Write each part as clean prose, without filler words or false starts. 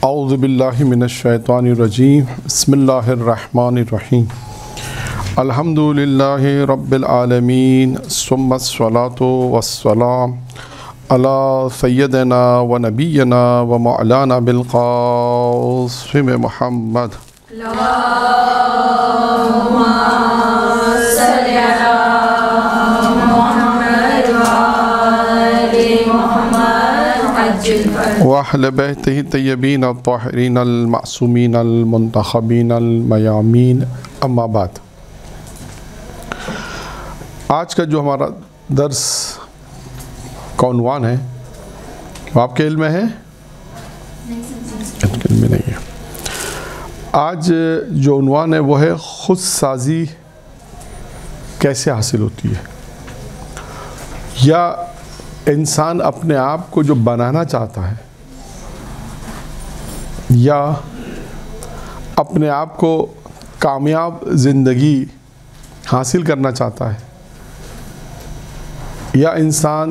اعوذ باللہ من الشیطان الرجیم بسم اللہ الرحمن الرحیم الحمد للہ رب العالمین ثم الصلاۃ والسلام علی سیدنا و نبینا و مولانا بالقاسم محمد اللہم صلی علی محمد وآل محمد عجل فرج وأہل بیتہ الطیبین الطاہرین المعصومین المنتخبین المیامین اما بعد۔ آج کا جو ہمارا درس کا عنوان ہے وہ آپ کے علم میں ہے؟ علم میں نہیں ہے۔ آج جو عنوان ہے وہ ہے خود سازی کیسے حاصل ہوتی ہے، یا انسان اپنے آپ کو جو بنانا چاہتا ہے یا اپنے آپ کو کامیاب زندگی حاصل کرنا چاہتا ہے، یا انسان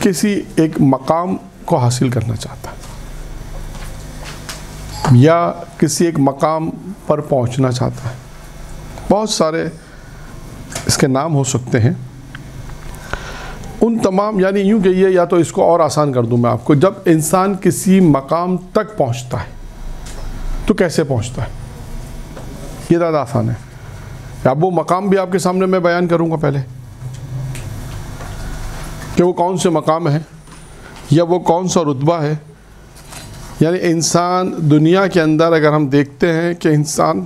کسی ایک مقام کو حاصل کرنا چاہتا ہے یا کسی ایک مقام پر پہنچنا چاہتا ہے۔ بہت سارے اس کے نام ہو سکتے ہیں۔ ان تمام یعنی یوں کہیے، یا تو اس کو اور آسان کر دوں میں آپ کو، جب انسان کسی مقام تک پہنچتا ہے تو کیسے پہنچتا ہے، یہ زیادہ آسان ہے۔ اب وہ مقام بھی آپ کے سامنے میں بیان کروں گا پہلے کہ وہ کون سے مقام ہے یا وہ کون سا رتبہ ہے۔ یعنی انسان دنیا کے اندر اگر ہم دیکھتے ہیں کہ انسان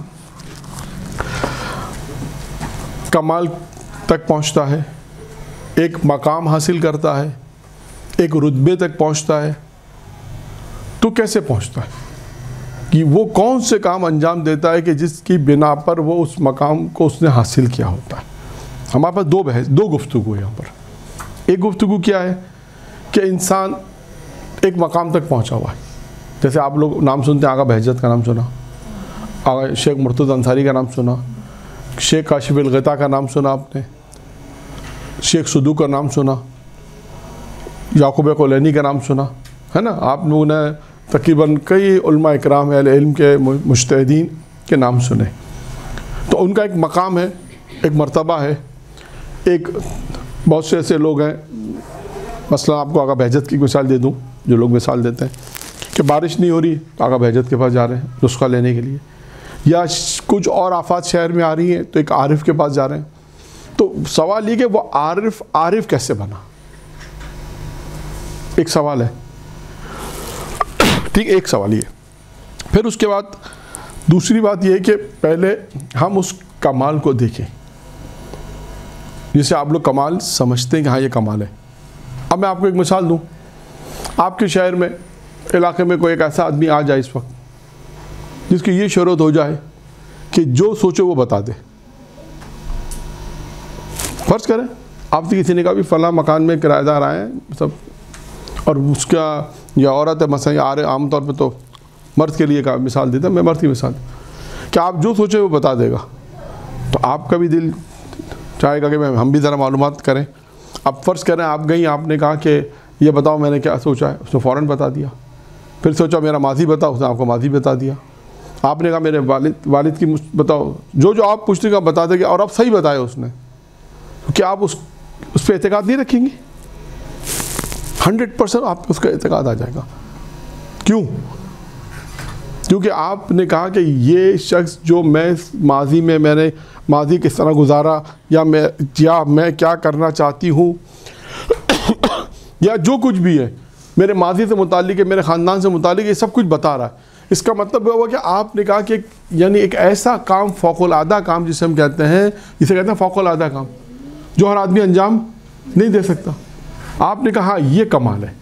کمال تک پہنچتا ہے، ایک مقام حاصل کرتا ہے، ایک رتبے تک پہنچتا ہے، تو کیسے پہنچتا ہے کہ وہ کون سے کام انجام دیتا ہے کہ جس کی بنا پر وہ اس مقام کو اس نے حاصل کیا ہوتا ہے۔ ہمارے پاس دو گفتگو ہے یہاں پر۔ ایک گفتگو کیا ہے کہ انسان ایک مقام تک پہنچا ہوا ہے، جیسے آپ لوگ نام سنتے ہیں، آغا بہجت کا نام سنا، آغا شیخ مرتضی انصاری کا نام سنا، شیخ کاشف الغطا کا نام سنا، آپ نے شیخ صدوق کا نام سنا، یعقوب قولینی کا نام سنا ہے نا۔ آپ لوگوں نے تقریباً کئی علماء اکرام اہل علم کے مجتہدین کے نام سنے۔ تو ان کا ایک مقام ہے، ایک مرتبہ ہے، ایک بہت سے ایسے لوگ ہیں، مثلا آپ کو آغا بہجت کی مثال دے دوں، جو لوگ مثال دیتے ہیں کہ بارش نہیں ہو رہی تو آغا بہجت کے پاس جا رہے ہیں نسخہ لینے کے لیے، یا کچھ اور آفات شہر میں آ رہی ہیں تو ایک عارف کے پاس جا رہے ہیں۔ تو سوال یہ کہ وہ عارف کیسے بنا، ایک سوال ہے، ٹھیک، ایک سوال یہ۔ پھر اس کے بعد دوسری بات یہ ہے کہ پہلے ہم اس کمال کو دیکھیں، جسے آپ لوگ کمال سمجھتے ہیں کہ ہاں یہ کمال ہے۔ اب میں آپ کو ایک مثال دوں، آپ کے شہر میں، علاقے میں کوئی ایک ایسا آدمی آ جائے اس وقت جس کی یہ شہرت ہو جائے کہ جو سوچے وہ بتا دے۔ فرض کریں آپ سے کسی نے کہا بھی فلاں مکان میں کرایہ دار آئے ہیں سب، اور اس کا یا عورت ہے، مثلا عام طور پہ تو مرد کے لیے کا مثال دیتا میں مرد کی مثال، کہ آپ جو سوچے وہ بتا دے گا، تو آپ کا بھی دل چاہے گا کہ ہم بھی ذرا معلومات کریں۔ اب فرض کریں آپ گئیں، آپ نے کہا کہ یہ بتاؤ میں نے کیا سوچا ہے، اس نے فوراً بتا دیا۔ پھر سوچا میرا ماضی بتاؤ، اس نے آپ کو ماضی بتا دیا۔ آپ نے کہا میرے والد کی بتاؤ، جو آپ پوچھتے گا بتا دے گا، اور آپ صحیح بتایا اس نے، کیا آپ اس پہ اعتقاد نہیں رکھیں گے؟ 100% آپ پہ اس کا اعتقاد آ جائے گا۔ کیوں؟ کیونکہ آپ نے کہا کہ یہ شخص جو میں ماضی نے ماضی کس طرح گزارا، یا میں کیا کرنا چاہتی ہوں، یا جو کچھ بھی ہے میرے ماضی سے متعلق ہے، میرے خاندان سے متعلق، یہ سب کچھ بتا رہا ہے۔ اس کا مطلب یہ ہوا کہ آپ نے کہا کہ یعنی ایک ایسا کام، فوق العادہ کام جسے ہم کہتے ہیں فوق العادہ کام، جو ہر آدمی انجام نہیں دے سکتا۔ آپ نے کہا یہ کمال ہے۔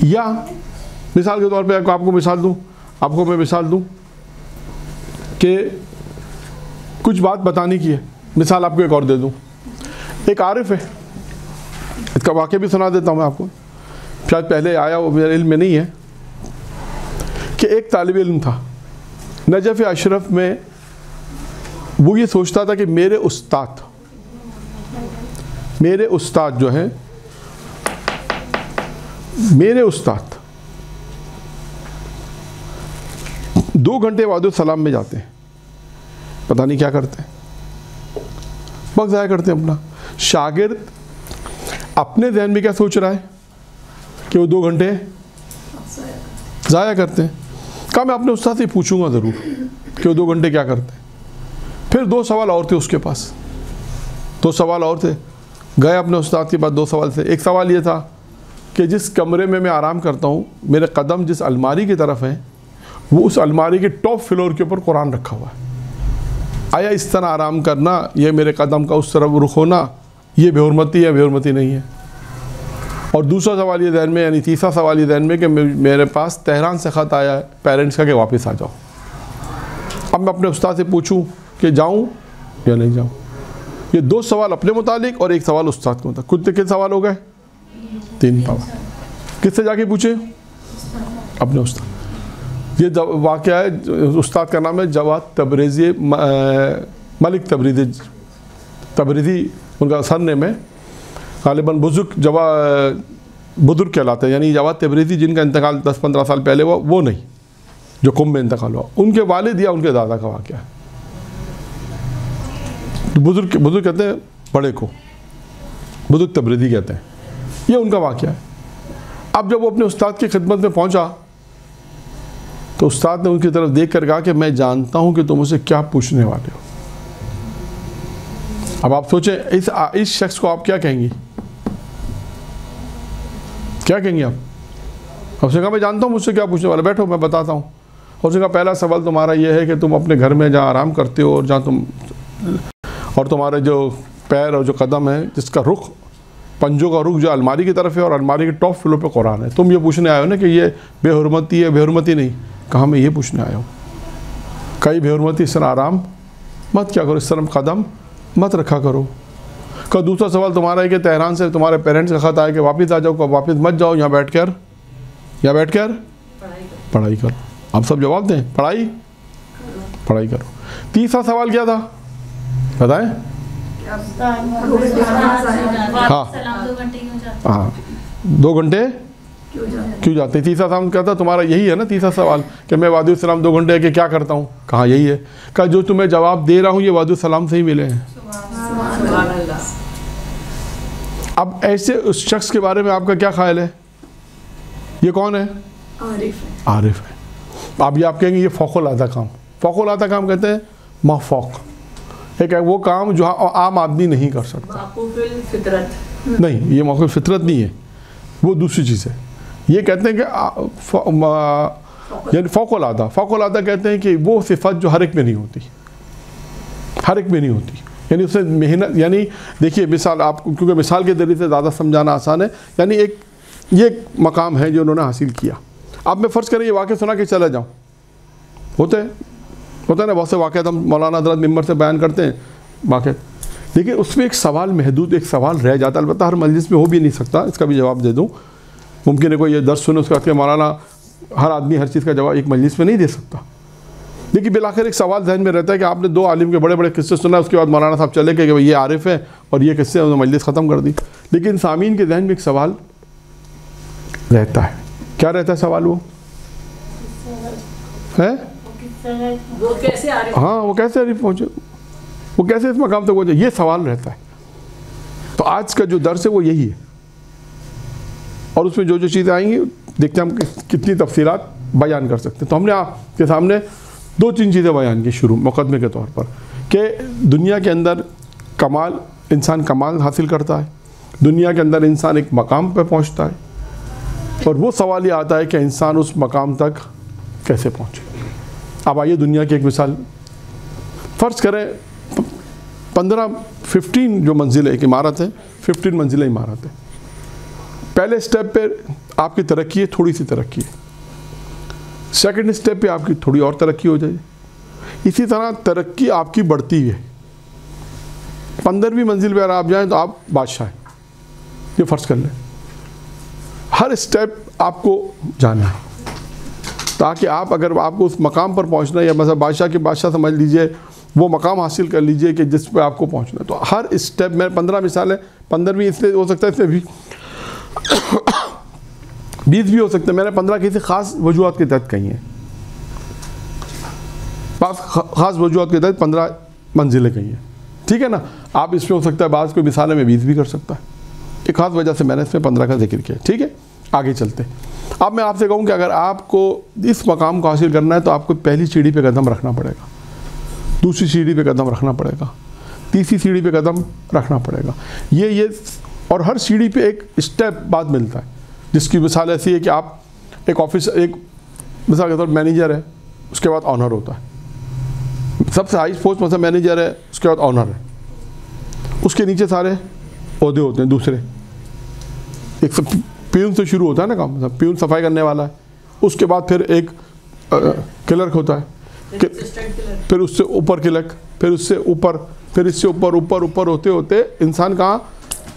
یا مثال کے طور پہ آپ کو مثال دوں کہ کچھ بات بتانے کی ہے، مثال آپ کو ایک اور دے دوں۔ ایک عارف ہے، اس کا واقعہ بھی سنا دیتا ہوں میں آپ کو، شاید پہلے آیا وہ میرے علم میں نہیں ہے، کہ ایک طالب علم تھا نجف اشرف میں، وہ یہ سوچتا تھا کہ میرے استاد جو ہیں، میرے استاد 2 گھنٹے وادی السلام میں جاتے ہیں، پتہ نہیں کیا کرتے ہیں، وقت ضائع کرتے ہیں اپنا۔ شاگرد اپنے ذہن میں کیا سوچ رہا ہے کہ وہ 2 گھنٹے ضائع کرتے ہیں۔ کہا میں اپنے استاد سے پوچھوں گا ضرور کہ وہ 2 گھنٹے کیا کرتے ہیں۔ پھر 2 سوال اور تھے اس کے پاس، 2 سوال اور تھے۔ گئے اپنے استاد کے پاس 2 سوال سے۔ ایک سوال یہ تھا کہ جس کمرے میں آرام کرتا ہوں، میرے قدم جس الماری کی طرف ہیں، وہ اس الماری کے ٹاپ فلور کے اوپر قرآن رکھا ہوا ہے، آیا اس طرح آرام کرنا، یہ میرے قدم کا اس طرف رخ ہونا، یہ بے حرمتی ہے، بے حرمتی نہیں ہے؟ اور دوسرا سوال یہ ذہن میں، یعنی تیسرا سوال یہ ذہن میں کہ میرے پاس تہران سے خط آیا ہے پیرنٹس کا کہ واپس آ جاؤ۔ اب میں اپنے استاد سے پوچھوں کہ جاؤں یا نہیں جاؤں۔ یہ 2 سوال اپنے متعلق اور 1 سوال استاد کے متعلق۔ کتنے سوال ہو گئے؟ 3 سوال۔ کس سے جا کے پوچھے؟ اپنے استاد۔ یہ واقعہ ہے، استاد کا نام ہے جواد تبریزی، ملک تبریزی ان کا سر نیم ہے، غالباً بزرگ کہلاتے ہیں، یعنی جواد تبریزی جن کا انتقال 10-15 سال پہلے ہوا، وہ نہیں جو قم میں انتقال ہوا، ان کے والد یا ان کے دادا کا واقعہ ہے۔ بزرگ کہتے ہیں بڑے کو، بزرگ تبریزی کہتے ہیں، یہ ان کا واقعہ ہے۔ اب جب وہ اپنے استاد کی خدمت میں پہنچا تو استاد نے ان کی طرف دیکھ کر کہا کہ میں جانتا ہوں کہ تم اسے کیا پوچھنے والے ہو۔ اب آپ سوچیں اس شخص کو آپ کیا کہیں گی؟ کیا کہیں گے آپ؟ اس نے کہا میں جانتا ہوں مجھ سے کیا پوچھنے والا، بیٹھو میں بتاتا ہوں۔ اور اس نے کہا پہلا سوال تمہارا یہ ہے کہ تم اپنے گھر میں جہاں آرام کرتے ہو اور تمہارے جو پیر اور جو قدم ہے، جس کا رخ، پنجوں کا رخ جو الماری کی طرف ہے اور الماری کے ٹاپ فلور پہ قرآن ہے، تم یہ پوچھنے آئے ہو نا کہ یہ بے حرمتی ہے، بے حرمتی نہیں؟ کہا میں یہ پوچھنے آیا ہوں۔ کئی بے حرمتی اس طرح آرام مت کیا کرو، اس طرح قدم مت رکھا کرو۔ کا دوسرا سوال تمہارا ہے کہ تہران سے تمہارے پیرنٹس کا خط آئے کہ واپس آ جاؤ، کہ واپس مت جاؤ، یہاں بیٹھ کر پڑھائی کرو۔ اب سب جواب دیں، پڑھائی کرو۔ تیسرا سوال کیا تھا بتائیں؟ ہاں 2 گھنٹے کیوں جاتے ہیں؟ تیسرا سوال کیا تھا تمہارا؟ یہی ہے نا تیسرا سوال کہ میں وادی السلام 2 گھنٹے کہ کیا کرتا ہوں؟ کہا یہی ہے۔ کہا جو تمہیں جواب دے رہا ہوں یہ وادی السلام سے ہی ملے ہیں۔ اب ایسے اس شخص کے بارے میں آپ کا کیا خیال ہے؟ یہ کون ہے؟ عارف ہے۔ اب یہ آپ کہیں گے یہ فوق العادہ کام، فوق العادہ کام کہتے ہیں مافوق، ایک ہے وہ کام جو عام آدمی نہیں کر سکتا۔ نہیں، یہ موقع فطرت نہیں ہے، وہ دوسری چیز ہے۔ یہ کہتے ہیں کہ یعنی فوق العادہ کہتے ہیں کہ وہ صفت جو ہر ایک میں نہیں ہوتی، یعنی اس سے محنت، یعنی دیکھیے مثال آپ، کیونکہ مثال کے ذریعے سے زیادہ سمجھانا آسان ہے، یعنی یہ مقام ہے جو انہوں نے حاصل کیا۔ اب میں فرض کریں یہ واقعہ سنا کے چلا جاؤں، ہوتا ہے نا بہت سے واقعات ہم مولانا حضرت ممبر سے بیان کرتے ہیں واقع، لیکن اس میں ایک سوال محدود، ایک سوال رہ جاتا ہے، البتہ ہر مجلس میں ہو بھی نہیں سکتا، اس کا بھی جواب دے دوں۔ ممکن ہے کوئی یہ درس سنے اس کا کہ مولانا ہر آدمی ہر چیز کا جواب ایک مجلس میں نہیں دے سکتا، لیکن بالآخر ایک سوال ذہن میں رہتا ہے کہ آپ نے 2 عالم کے بڑے بڑے قصے سنا، اس کے بعد مولانا صاحب چلے گئے کہ یہ عارف ہے اور یہ قصے انہوں نے مجلس ختم کر دی، لیکن سامعین کے ذہن میں ایک سوال رہتا ہے۔ کیا رہتا ہے سوال؟ وہ ہے ہاں وہ کیسے عارف پہنچے، وہ کیسے اس مقام تک پہنچے، یہ سوال رہتا ہے۔ تو آج کا جو درس ہے وہ یہی ہے، اور اس میں جو چیزیں آئیں گی دیکھتے ہیں ہم کتنی تفصیلات بیان کر سکتے ہیں۔ تو ہم نے آپ کے سامنے 2-3 چیزیں بیان کی شروع مقدمے کے طور پر، کہ دنیا کے اندر انسان کمال حاصل کرتا ہے، دنیا کے اندر انسان ایک مقام پہ پہنچتا ہے، اور وہ سوال یہ آتا ہے کہ انسان اس مقام تک کیسے پہنچے۔ اب آئیے دنیا کی ایک مثال فرض کریں، 15 جو منزل ایک عمارت ہے، 15 منزلیں عمارت ہے۔ پہلے سٹیپ پہ آپ کی ترقی ہے، تھوڑی سی ترقی ہے، سیکنڈ سٹیپ پہ آپ کی تھوڑی اور ترقی ہو جائے، اسی طرح ترقی آپ کی بڑھتی ہے۔ 15ویں منزل پہ اگر آپ جائیں تو آپ بادشاہ ہیں، یہ فرض کر لیں۔ ہر سٹیپ آپ کو جانا ہے تاکہ اگر آپ کو اس مقام پر پہنچنا ہے، یا مثلا بادشاہ کے بادشاہ سمجھ لیجئے، وہ مقام حاصل کر لیجئے کہ جس پہ آپ کو پہنچنا ہے، تو ہر سٹیپ میں 15 مثالیں، 15ویں اس لیے ہو سکتا ہے، اس میں بھی 20 بھی ہو سکتے ہیں، میں نے 15 کسی خاص وجوہات کے تحت کہی ہیں۔ بعض خاص وجوہات کے تحت 15 منزلیں کہیں ہیں، ٹھیک ہے نا. آپ اس میں ہو سکتا ہے بعض کوئی مثالیں میں 20 بھی کر سکتا ہے. ایک خاص وجہ سے میں نے اس میں 15 کا ذکر کیا. ٹھیک ہے، آگے چلتے. اب میں آپ سے کہوں کہ اگر آپ کو اس مقام کو حاصل کرنا ہے تو آپ کو پہلی سیڑھی پہ قدم رکھنا پڑے گا، دوسری سیڑھی پہ قدم رکھنا پڑے گا، تیسری سیڑھی پہ قدم رکھنا پڑے گا. یہ اور ہر سیڑھی پہ ایک اسٹیپ بعد ملتا ہے، جس کی مثال ایسی ہے کہ آپ ایک آفس، ایک مثال کے طور پر مینیجر ہے، اس کے بعد آنر ہوتا ہے. سب سے ہائی پوسٹ مثلا مینیجر ہے، اس کے بعد آنر ہے، اس کے نیچے سارے عہدے ہوتے ہیں دوسرے. ایک پیون سے شروع ہوتا ہے نا کام، پیون صفائی کرنے والا ہے، اس کے بعد پھر ایک کلرک ہوتا ہے، پھر اس سے اوپر کلرک، پھر اس سے اوپر، پھر اس سے اوپر اوپر اوپر ہوتے ہوتے انسان کہاں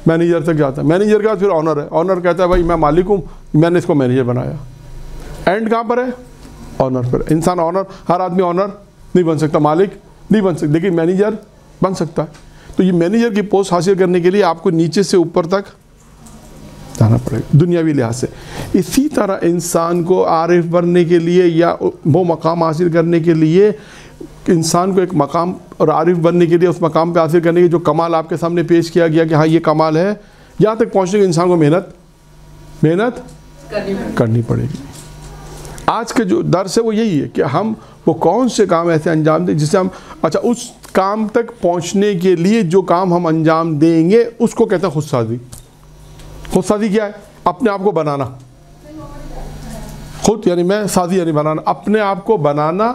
مینیجر تک جاتا ہے. مینیجر کے بعد پھر آنر ہے. آنر کہتا ہے بھائی میں مالک ہوں، میں نے اس کو مینیجر بنایا. اینڈ کہاں پر ہے؟ آنر پر. انسان آنر، ہر آدمی آنر نہیں بن سکتا، مالک نہیں بن سکتا، لیکن مینیجر بن سکتا ہے. تو یہ مینیجر کی پوسٹ حاصل کرنے کے لیے آپ کو نیچے سے اوپر تک جانا پڑے گا دنیاوی لحاظ سے. اسی طرح انسان کو عارف بننے کے لیے یا وہ مقام حاصل کرنے کے لیے، انسان کو ایک مقام اور عارف بننے کے لیے اس مقام پہ حاصل کرنے کے جو کمال آپ کے سامنے پیش کیا گیا کہ ہاں یہ کمال ہے، یہاں تک پہنچنے کے انسان کو محنت کرنی پڑے گی. آج کے جو درس ہے وہ یہی ہے کہ ہم وہ کون سے کام ایسے انجام دیں جسے ہم اس کام تک پہنچنے کے لیے جو کام ہم انجام دیں گے اس کو کہتے ہیں خود سازی. خود سازی کیا ہے؟ اپنے آپ کو بنانا. خود یعنی میں، سازی یعنی بنانا، اپنے آپ کو بنانا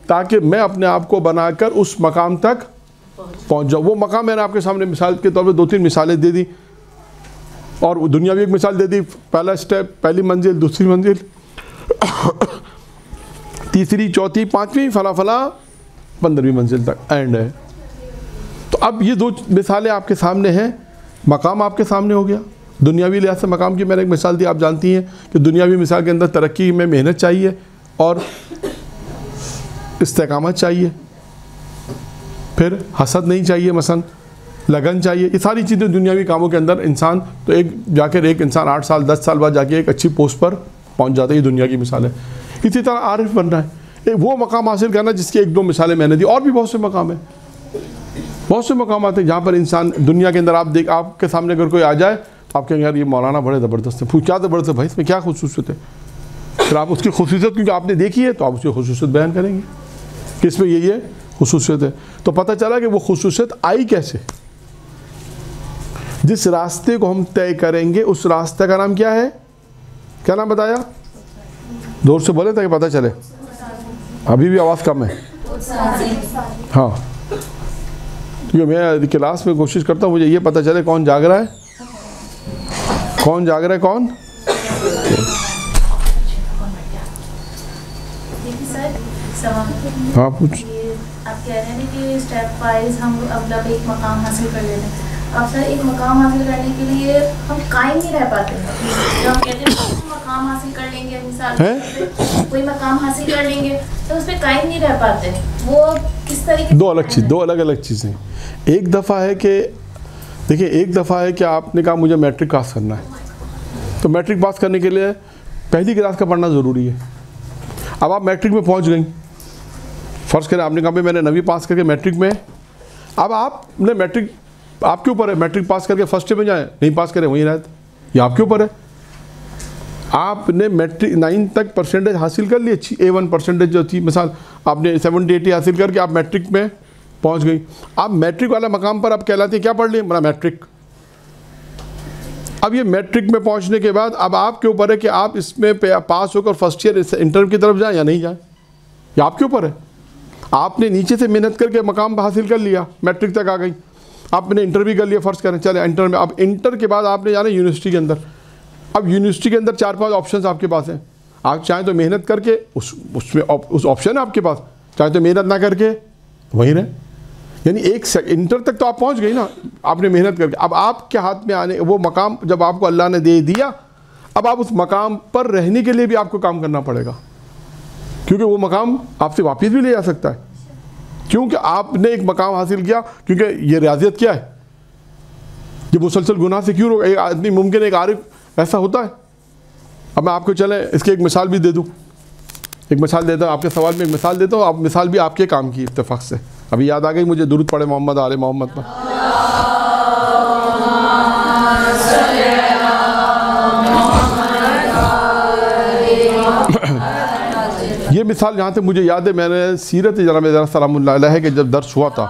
تاکہ میں اپنے آپ کو بنا کر اس مقام تک پہنچ جاؤں. وہ مقام میں نے آپ کے سامنے مثال کے طور پہ 2-3 مثالیں دے دی، اور دنیا بھی ایک مثال دے دی. پہلا اسٹیپ، پہلی منزل، دوسری منزل، تیسری، چوتھی، پانچویں، فلاں فلاں 15ویں منزل تک اینڈ ہے. تو اب یہ 2 مثالیں آپ کے سامنے ہیں. مقام آپ کے سامنے ہو گیا. دنیاوی لحاظ سے مقام کی میں نے ایک مثال دی، آپ جانتی ہیں کہ دنیاوی مثال کے اندر ترقی میں محنت چاہیے اور استقامت چاہیے، پھر حسد نہیں چاہیے، مثلا لگن چاہیے. یہ ساری چیزیں دنیاوی کاموں کے اندر انسان تو ایک جا کر ایک انسان 8 سال 10 سال بعد جا کے ایک اچھی پوسٹ پر پہنچ جاتا ہے. یہ دنیا کی مثال ہے. اسی طرح عارف بننا ہے، وہ مقام حاصل کرنا جس کی 1-2 مثالیں میں نے دی. اور بھی بہت سے مقام ہیں، بہت سے مقامات ہیں جہاں پر انسان دنیا کے اندر آپ کے سامنے اگر کوئی آ جائے آپ کہیں گے یار یہ مولانا بڑے زبردست ہیں. کیا زبردست ہے بھائی، اس میں کیا خصوصیت ہے؟ پھر آپ اس کی خصوصیت کیونکہ آپ نے دیکھی ہے تو آپ اس کی خصوصیت بیان کریں گے کہ اس میں یہ خصوصیت ہے. تو پتہ چلا کہ وہ خصوصیت آئی کیسے. جس راستے کو ہم طے کریں گے اس راستے کا نام کیا ہے؟ کیا نام بتایا؟ زور سے بولے تاکہ پتہ چلے. ابھی بھی آواز کم ہے. ہاں، کیونکہ میں کلاس میں کوشش کرتا ہوں مجھے یہ پتہ چلے کون جاگ رہا ہے، کون جاگ رہا ہے، کون. ہاں پوچھ. آپ کہہ رہے ہیں کہ اسٹیپ وائز ہم اب ایک مقام حاصل کر لیتے ہیں. اب سر ایک مقام حاصل کرنے کے لیے ہم قائم نہیں رہ پاتے ہیں. ہم کہتے ہیں مقام حاصل کر لیں گے، مثال کوئی مقام حاصل کر لیں گے تو اس پہ قائم نہیں رہ پاتے. وہ کس طریقے؟ دو الگ الگ چیزیں. ایک دفعہ ہے کہ دیکھیں، ایک دفعہ ہے کہ آپ نے کہا مجھے میٹرک پاس کرنا ہے، تو میٹرک پاس کرنے کے لیے پہلی کلاس کا پڑھنا ضروری ہے. اب آپ میٹرک میں پہنچ گئیں، فرض کریں آپ نے کہا بھی میں نے 9ویں پاس کر کے میٹرک میں، اب آپ نے میٹرک آپ کے اوپر ہے، میٹرک پاس کر کے فرسٹ میں جائیں، نہیں پاس کریں وہیں رہتے، یہ آپ کے اوپر ہے. آپ نے میٹرک 9 تک پرسنٹیج حاصل کر لی، اچھی A1 پرسنٹیج جو تھی، مثال آپ نے 70-80 حاصل کر کے آپ میٹرک میں پہنچ گئی. آپ میٹرک والا مقام پر آپ کہلاتے ہیں کیا پڑھ لیں؟ میٹرک. اب یہ میٹرک میں پہنچنے کے بعد اب آپ کے اوپر ہے کہ آپ اس میں پاس ہو کر فرسٹ ایئر انٹر کی طرف جائیں یا نہیں جائیں، یہ آپ کے اوپر ہے. آپ نے نیچے سے محنت کر کے مقام حاصل کر لیا، میٹرک تک آ گئی، آپ نے انٹر بھی کر لیا، فرض کریں چلے انٹر میں. اب انٹر کے بعد آپ نے جانا یونیورسٹی کے اندر. اب یونیورسٹی کے اندر 4-5 آپشنز آپ کے پاس ہیں. آپ چاہیں تو محنت کر کے اس میں آپشن ہے آپ کے پاس، چاہے تو محنت نہ کر کے وہیں رہیں. یعنی انٹر تک تو آپ پہنچ گئی نا، آپ نے محنت کر کے. اب آپ کے ہاتھ میں آنے وہ مقام جب آپ کو اللہ نے دے دیا، اب آپ اس مقام پر رہنے کے لیے بھی آپ کو کام کرنا پڑے گا، کیونکہ وہ مقام آپ سے واپس بھی لے جا سکتا ہے. کیونکہ آپ نے ایک مقام حاصل کیا، کیونکہ یہ ریاضیت کیا ہے، یہ مسلسل گناہ سے کیوں روک. ایک آدمی ممکن ایک عارف ایسا ہوتا ہے. اب میں آپ کو چلیں اس کی ایک مثال بھی دے دوں. ایک مثال دیتا ہوں آپ کے سوال میں، ایک مثال دیتا ہوں، آپ مثال بھی آپ کے کام کی اتفاق سے ابھی یاد آ گئی مجھے، درود پڑھے محمد آل محمد پر. یہ مثال جہاں تک مجھے یاد ہے میں نے سیرت جناب سلام اللہ علیہ کہ جب درس ہوا تھا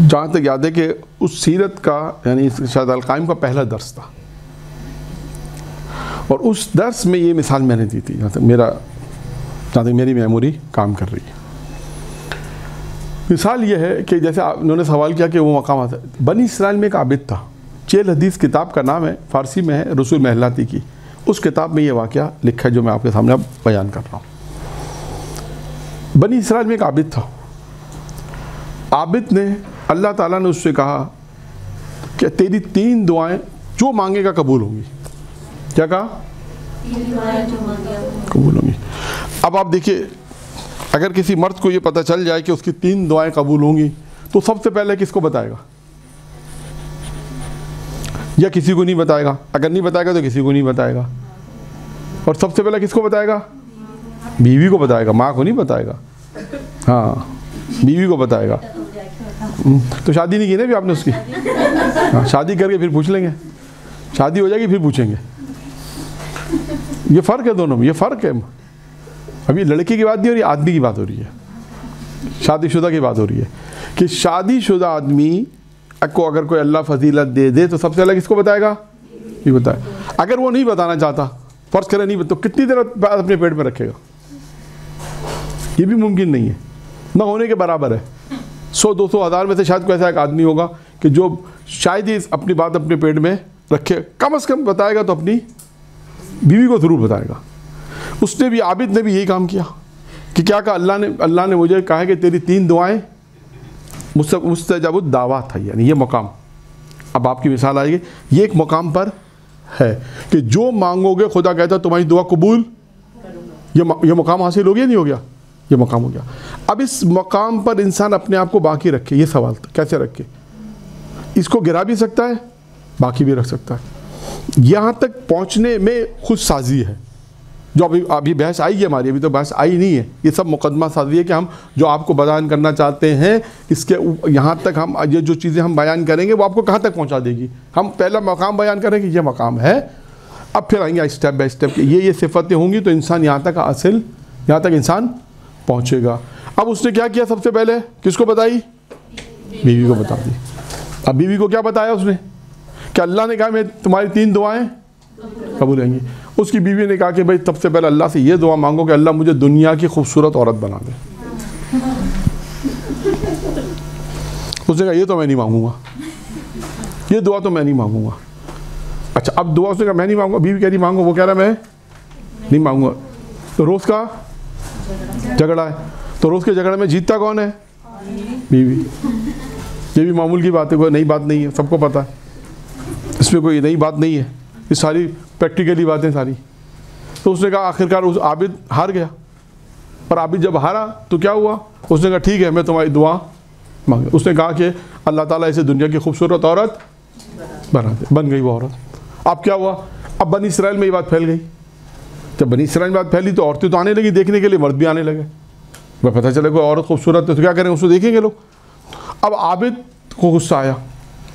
جہاں تک یاد ہے کہ اس سیرت کا یعنی شاید القائم کا پہلا درس تھا، اور اس درس میں یہ مثال میں نے دی تھی جہاں تک میری میموری کام کر رہی ہے. مثال یہ ہے کہ جیسے انہوں نے سوال کیا کہ وہ مقامات بنی اسرائیل میں ایک عابد تھا، 4 حدیث کتاب کا نام ہے، فارسی میں ہے رسول محلاتی کی. اس کتاب میں یہ واقعہ لکھا ہے جو میں آپ کے سامنے اب بیان کر رہا ہوں. بنی اسرائیل میں ایک عابد تھا. عابد نے اللہ تعالیٰ نے اس سے کہا کہ تیری 3 دعائیں جو مانگے گا قبول ہوں گی. کیا کہا؟ قبول ہوں گی. اب آپ دیکھیے اگر کسی مرد کو یہ پتہ چل جائے کہ اس کی 3 دعائیں قبول ہوں گی تو سب سے پہلے کس کو بتائے گا؟ یا کسی کو نہیں بتائے گا؟ اگر نہیں بتائے گا تو کسی کو نہیں بتائے گا. اور سب سے پہلے کس کو بتائے گا؟ بیوی کو بتائے گا، ماں کو نہیں بتائے گا. ہاں بیوی کو بتائے گا. تو شادی نہیں کی نا بھی آپ نے اس کی؟ ہاں شادی کر کے پھر پوچھ لیں گے، شادی ہو جائے گی پھر پوچھیں گے. یہ فرق ہے دونوں میں، یہ فرق ہے. ابھی لڑکی کی بات نہیں ہو رہی، آدمی کی بات ہو رہی ہے، شادی شدہ کی بات ہو رہی ہے کہ شادی شدہ آدمی کو اگر کوئی اللہ فضیلت دے دے تو سب سے پہلے کس کو بتائے گا؟ یہ بتائے. اگر وہ نہیں بتانا چاہتا، فرض کرے نہیں تو کتنی دیر بعد اپنے پیٹ میں رکھے گا؟ یہ بھی ممکن نہیں ہے، نہ ہونے کے برابر ہے. 100 200 1000 میں سے شاید کوئی ایسا ایک آدمی ہوگا کہ جو شاید ہی اپنی بات اپنے پیٹ میں رکھے، کم از کم بتائے گا تو اپنی بیوی کو ضرور بتائے گا. اس نے بھی عابد نے بھی یہی کام کیا کہ کیا کہا اللہ نے مجھے کہا کہ تیری 3 دعائیں مستجاب الدعوات ہے، یعنی یہ مقام. اب آپ کی مثال آئے گی، یہ ایک مقام پر ہے کہ جو مانگو گے خدا کہتا ہے تمہاری دعا قبول. یہ مقام حاصل ہو گیا نہیں ہو گیا؟ یہ مقام ہو گیا. اب اس مقام پر انسان اپنے آپ کو باقی رکھے، یہ سوال کیسے رکھے؟ اس کو گرا بھی سکتا ہے، باقی بھی رکھ سکتا ہے. یہاں تک پہنچنے میں خود سازی ہے جو ابھی بحث آئی ہے ہماری، ابھی تو بحث آئی نہیں ہے. یہ سب مقدمہ سازی ہے کہ ہم جو آپ کو بیان کرنا چاہتے ہیں اس کے یہاں تک ہم یہ جو چیزیں ہم بیان کریں گے وہ آپ کو کہاں تک پہنچا دے گی. ہم پہلا مقام بیان کریں گے، یہ مقام ہے. اب پھر آئیں گے اسٹیپ بائی اسٹیپ کہ یہ صفتیں ہوں گی تو انسان یہاں تک اصل یہاں تک انسان پہنچے گا. اب اس نے کیا کیا؟ سب سے پہلے کس کو بتائی؟ بیوی کو بتا دی. اب بیوی کو کیا بتایا اس نے؟ کہ اللہ نے کہا میں تمہاری 3 دعائیں قبول ہیں گی. اس کی بیوی نے کہا کہ بھائی سب سے پہلے اللہ سے یہ دعا مانگو کہ اللہ مجھے دنیا کی خوبصورت عورت بنا دے. اس نے کہا یہ تو میں نہیں مانگوں گا، یہ دعا تو میں نہیں مانگوں گا. اچھا اب دعا اس نے کہا میں نہیں مانگوں گا، بیوی کہہ رہی مانگو، وہ کہہ رہا میں نہیں مانگوں گا. تو روز کا جھگڑا ہے، تو روز کے جھگڑے میں جیتتا کون ہے؟ بیوی. یہ بھی معمول کی بات ہے، کوئی نئی بات نہیں ہے، سب کو پتہ ہے، اس میں کوئی نئی بات نہیں ہے، یہ ساری پریکٹیکلی باتیں ساری. تو اس نے کہا آخرکار اس عابد ہار گیا. اور عابد جب ہارا تو کیا ہوا؟ اس نے کہا ٹھیک ہے میں تمہاری دعا مانگ. اس نے کہا کہ اللہ تعالیٰ اسے دنیا کی خوبصورت عورت بنا دے. بن گئی وہ عورت. اب کیا ہوا؟ اب بنی اسرائیل میں یہ بات پھیل گئی. جب بنی اسرائیل میں بات پھیلی تو عورتیں تو آنے لگی دیکھنے کے لیے، مرد بھی آنے لگے. میں پتہ چلے کوئی عورت خوبصورت ہے تو کیا کریں اس کو دیکھیں گے لوگ. اب عابد کو غصہ آیا،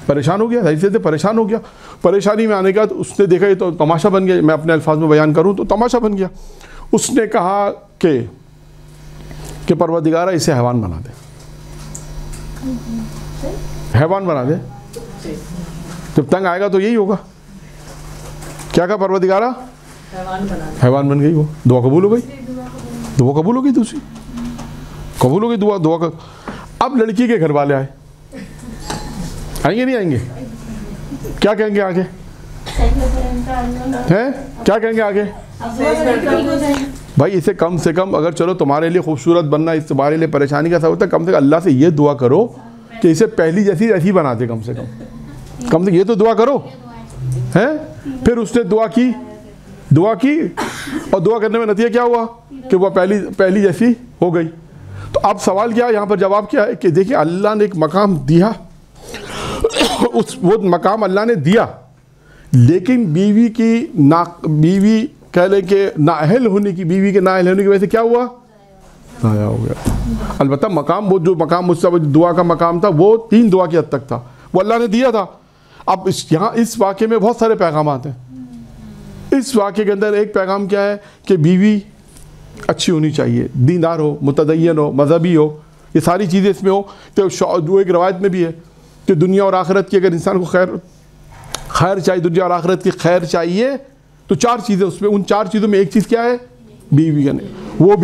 پریشان ہو گیا، صحیح سے پریشان ہو گیا. پریشانی میں آنے کا تو اس نے دیکھا یہ تو تماشا بن گیا. میں اپنے الفاظ میں بیان کروں تو تماشا بن گیا. اس نے کہا کہ پروردگارہ اسے حیوان بنا دے، حیوان بنا دے. جب تنگ آئے گا تو یہی ہوگا. کیا کہا پروردگارہ؟ حیوان بن گئی. وہ دعا قبول ہو گئی. دعا قبول ہو گئی، دوسری قبول ہو گئی دعا کا. اب لڑکی کے گھر والے آئیں گے نہیں آئیں گے؟ کیا کہیں گے آگے؟ کیا کہیں گے آگے؟ بھائی اسے کم سے کم اگر چلو تمہارے لیے خوبصورت بننا اس تمہارے لیے پریشانی کا سبب ہے، کم سے کم اللہ سے یہ دعا کرو کہ اسے پہلی جیسی ایسی بنا دے. کم سے کم یہ تو دعا کرو. پھر اس نے دعا کی اور دعا کرنے میں نتیجہ کیا ہوا کہ وہ پہلی جیسی ہو گئی. تو اب سوال کیا یہاں پر جواب کیا ہے کہ دیکھیں اللہ نے ایک مقام دیا وہ مقام اللہ نے دیا، لیکن بیوی کہہ لیں کہ نااہل ہونے کی، بیوی کے نااہل ہونے کی وجہ سے کیا ہوا؟ ضائع ہو گیا۔ البتہ مقام، وہ جو مقام مجھ سے دعا کا مقام تھا وہ 3 دعا کی حد تک تھا، وہ اللہ نے دیا تھا۔ اب یہاں اس واقعے میں بہت سارے پیغامات ہیں۔ اس واقعے کے اندر ایک پیغام کیا ہے کہ بیوی اچھی ہونی چاہیے، دیندار ہو، متدین ہو، مذہبی ہو، یہ ساری چیزیں اس میں ہو۔ تو جو ایک روایت میں بھی ہے کہ دنیا اور آخرت کی اگر انسان کو خیر چاہیے، دنیا اور آخرت کی خیر چاہیے تو 4 چیزیں اس میں، ان 4 چیزوں میں ایک چیز کیا ہے؟ بیوی کا نہیں۔ وہ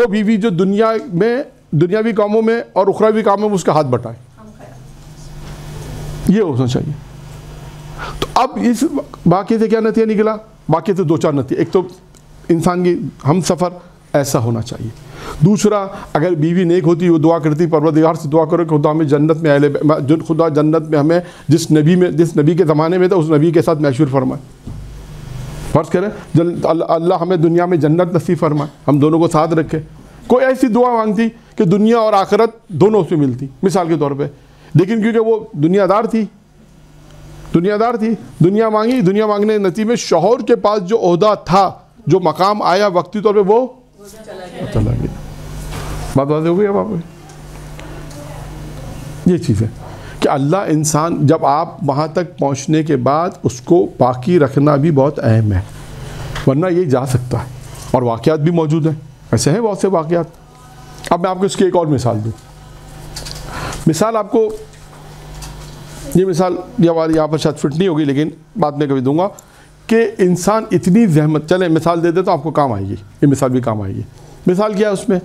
بیوی جو دنیا میں، دنیاوی کاموں میں اور اخروی کاموں میں اس کا ہاتھ بٹائے، یہ ہونا چاہیے۔ تو اب اس واقعے سے کیا نتیجہ نکلا؟ واقعے سے 2-4 نتیجے۔ ایک تو انسان کی ہم سفر ایسا ہونا چاہیے، دوسرا اگر بیوی نیک ہوتی وہ دعا کرتی، پروردگار سے دعا کرو کہ خدا ہمیں جنت میں خدا جنت میں ہمیں جس نبی کے زمانے میں تھا اس نبی کے ساتھ محشور فرمائے۔ فرض کریں اللہ ہمیں دنیا میں جنت نصیب فرمائے، ہم دونوں کو ساتھ رکھے۔ کوئی ایسی دعا مانگتی کہ دنیا اور آخرت دونوں اس میں ملتی، مثال کے طور پہ، لیکن کیونکہ وہ دنیا دار تھی، دنیا مانگی، دنیا مانگنے کے نتیجے میں شوہر کے پاس جو عہدہ تھا، جو مقام آیا وقتی طور پہ، وہ چلا گیا۔ بات واضح ہو گئی اب آپ کو؟ یہ چیز ہے کہ اللہ انسان جب آپ وہاں تک پہنچنے کے بعد اس کو باقی رکھنا بھی بہت اہم ہے، ورنہ یہ جا سکتا ہے۔ اور واقعات بھی موجود ہیں، ایسے ہیں بہت سے واقعات۔ اب میں آپ کو اس کی ایک اور مثال دوں۔ مثال آپ کو، یہ مثال یہاں پر شاید فٹ نہیں ہوگی لیکن بعد میں کبھی دوں گا، کہ انسان اتنی زحمت، چلیں مثال دے دے تو آپ کو کام آئے گی، یہ مثال بھی کام آئے گی۔ مثال کیا ہے اس میں؟